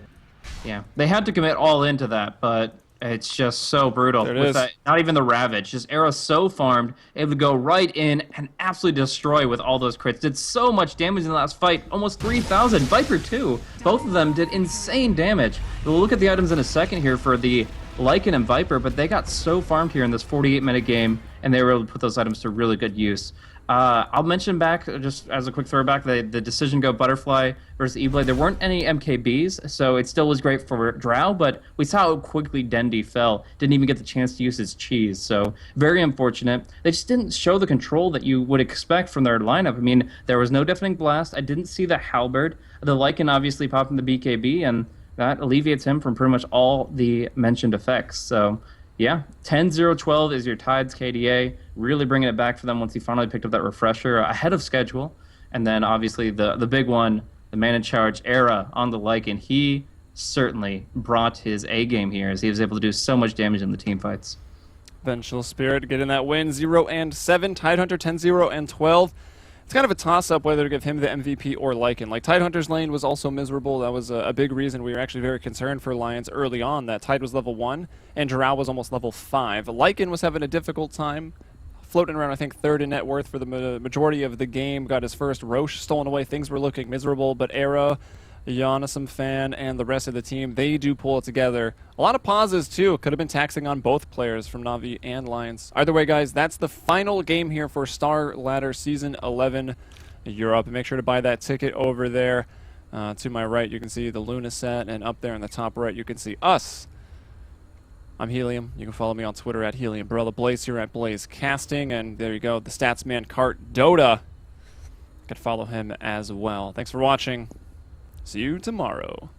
Yeah, they had to commit all into that, but it's just so brutal. There it with is. that, not even the Ravage. Just Arrow so farmed, able to go right in and absolutely destroy with all those crits. Did so much damage in the last fight, almost 3,000. Viper too. Both of them did insane damage. We'll look at the items in a second here for the Lycan and Viper, but they got so farmed here in this 48-minute game, and they were able to put those items to really good use. I'll mention back, just as a quick throwback, the Decision Go Butterfly versus E-Blade. There weren't any MKBs, so it still was great for Drow, but we saw how quickly Dendi fell. Didn't even get the chance to use his cheese, so very unfortunate. They just didn't show the control that you would expect from their lineup. I mean, there was no Deafening Blast. I didn't see the Halberd. The Lycan obviously popping the BKB, and that alleviates him from pretty much all the mentioned effects. So yeah, 10-0-12 is your Tides KDA, really bringing it back for them once he finally picked up that refresher ahead of schedule. And then obviously the big one, the Man in Charge Era on the Lycan. He certainly brought his A game here as he was able to do so much damage in the team fights. Vengeful Spirit getting that win, 0-7. Tidehunter 10-0-12. It's kind of a toss-up whether to give him the MVP or Lycan. Like, Tidehunter's lane was also miserable. That was a big reason we were actually very concerned for Lions early on, that Tide was level 1 and Drow was almost level 5. Lycan was having a difficult time, floating around, I think, 3rd in net worth for the majority of the game. Got his first Roche stolen away. Things were looking miserable, but Era, Yannisum Fan, and the rest of the team, they do pull it together. A lot of pauses, too. Could have been taxing on both players from Na'Vi and Lions. Either way, guys, that's the final game here for Starladder Season 11 Europe. Make sure to buy that ticket over there. To my right, you can see the Luna set, and up there in the top right, you can see us. I'm Helium. You can follow me on Twitter at Helium. Barella Blaze here at Blaze Casting, and there you go, the Statsman Cart Dota. You can follow him as well. Thanks for watching. See you tomorrow.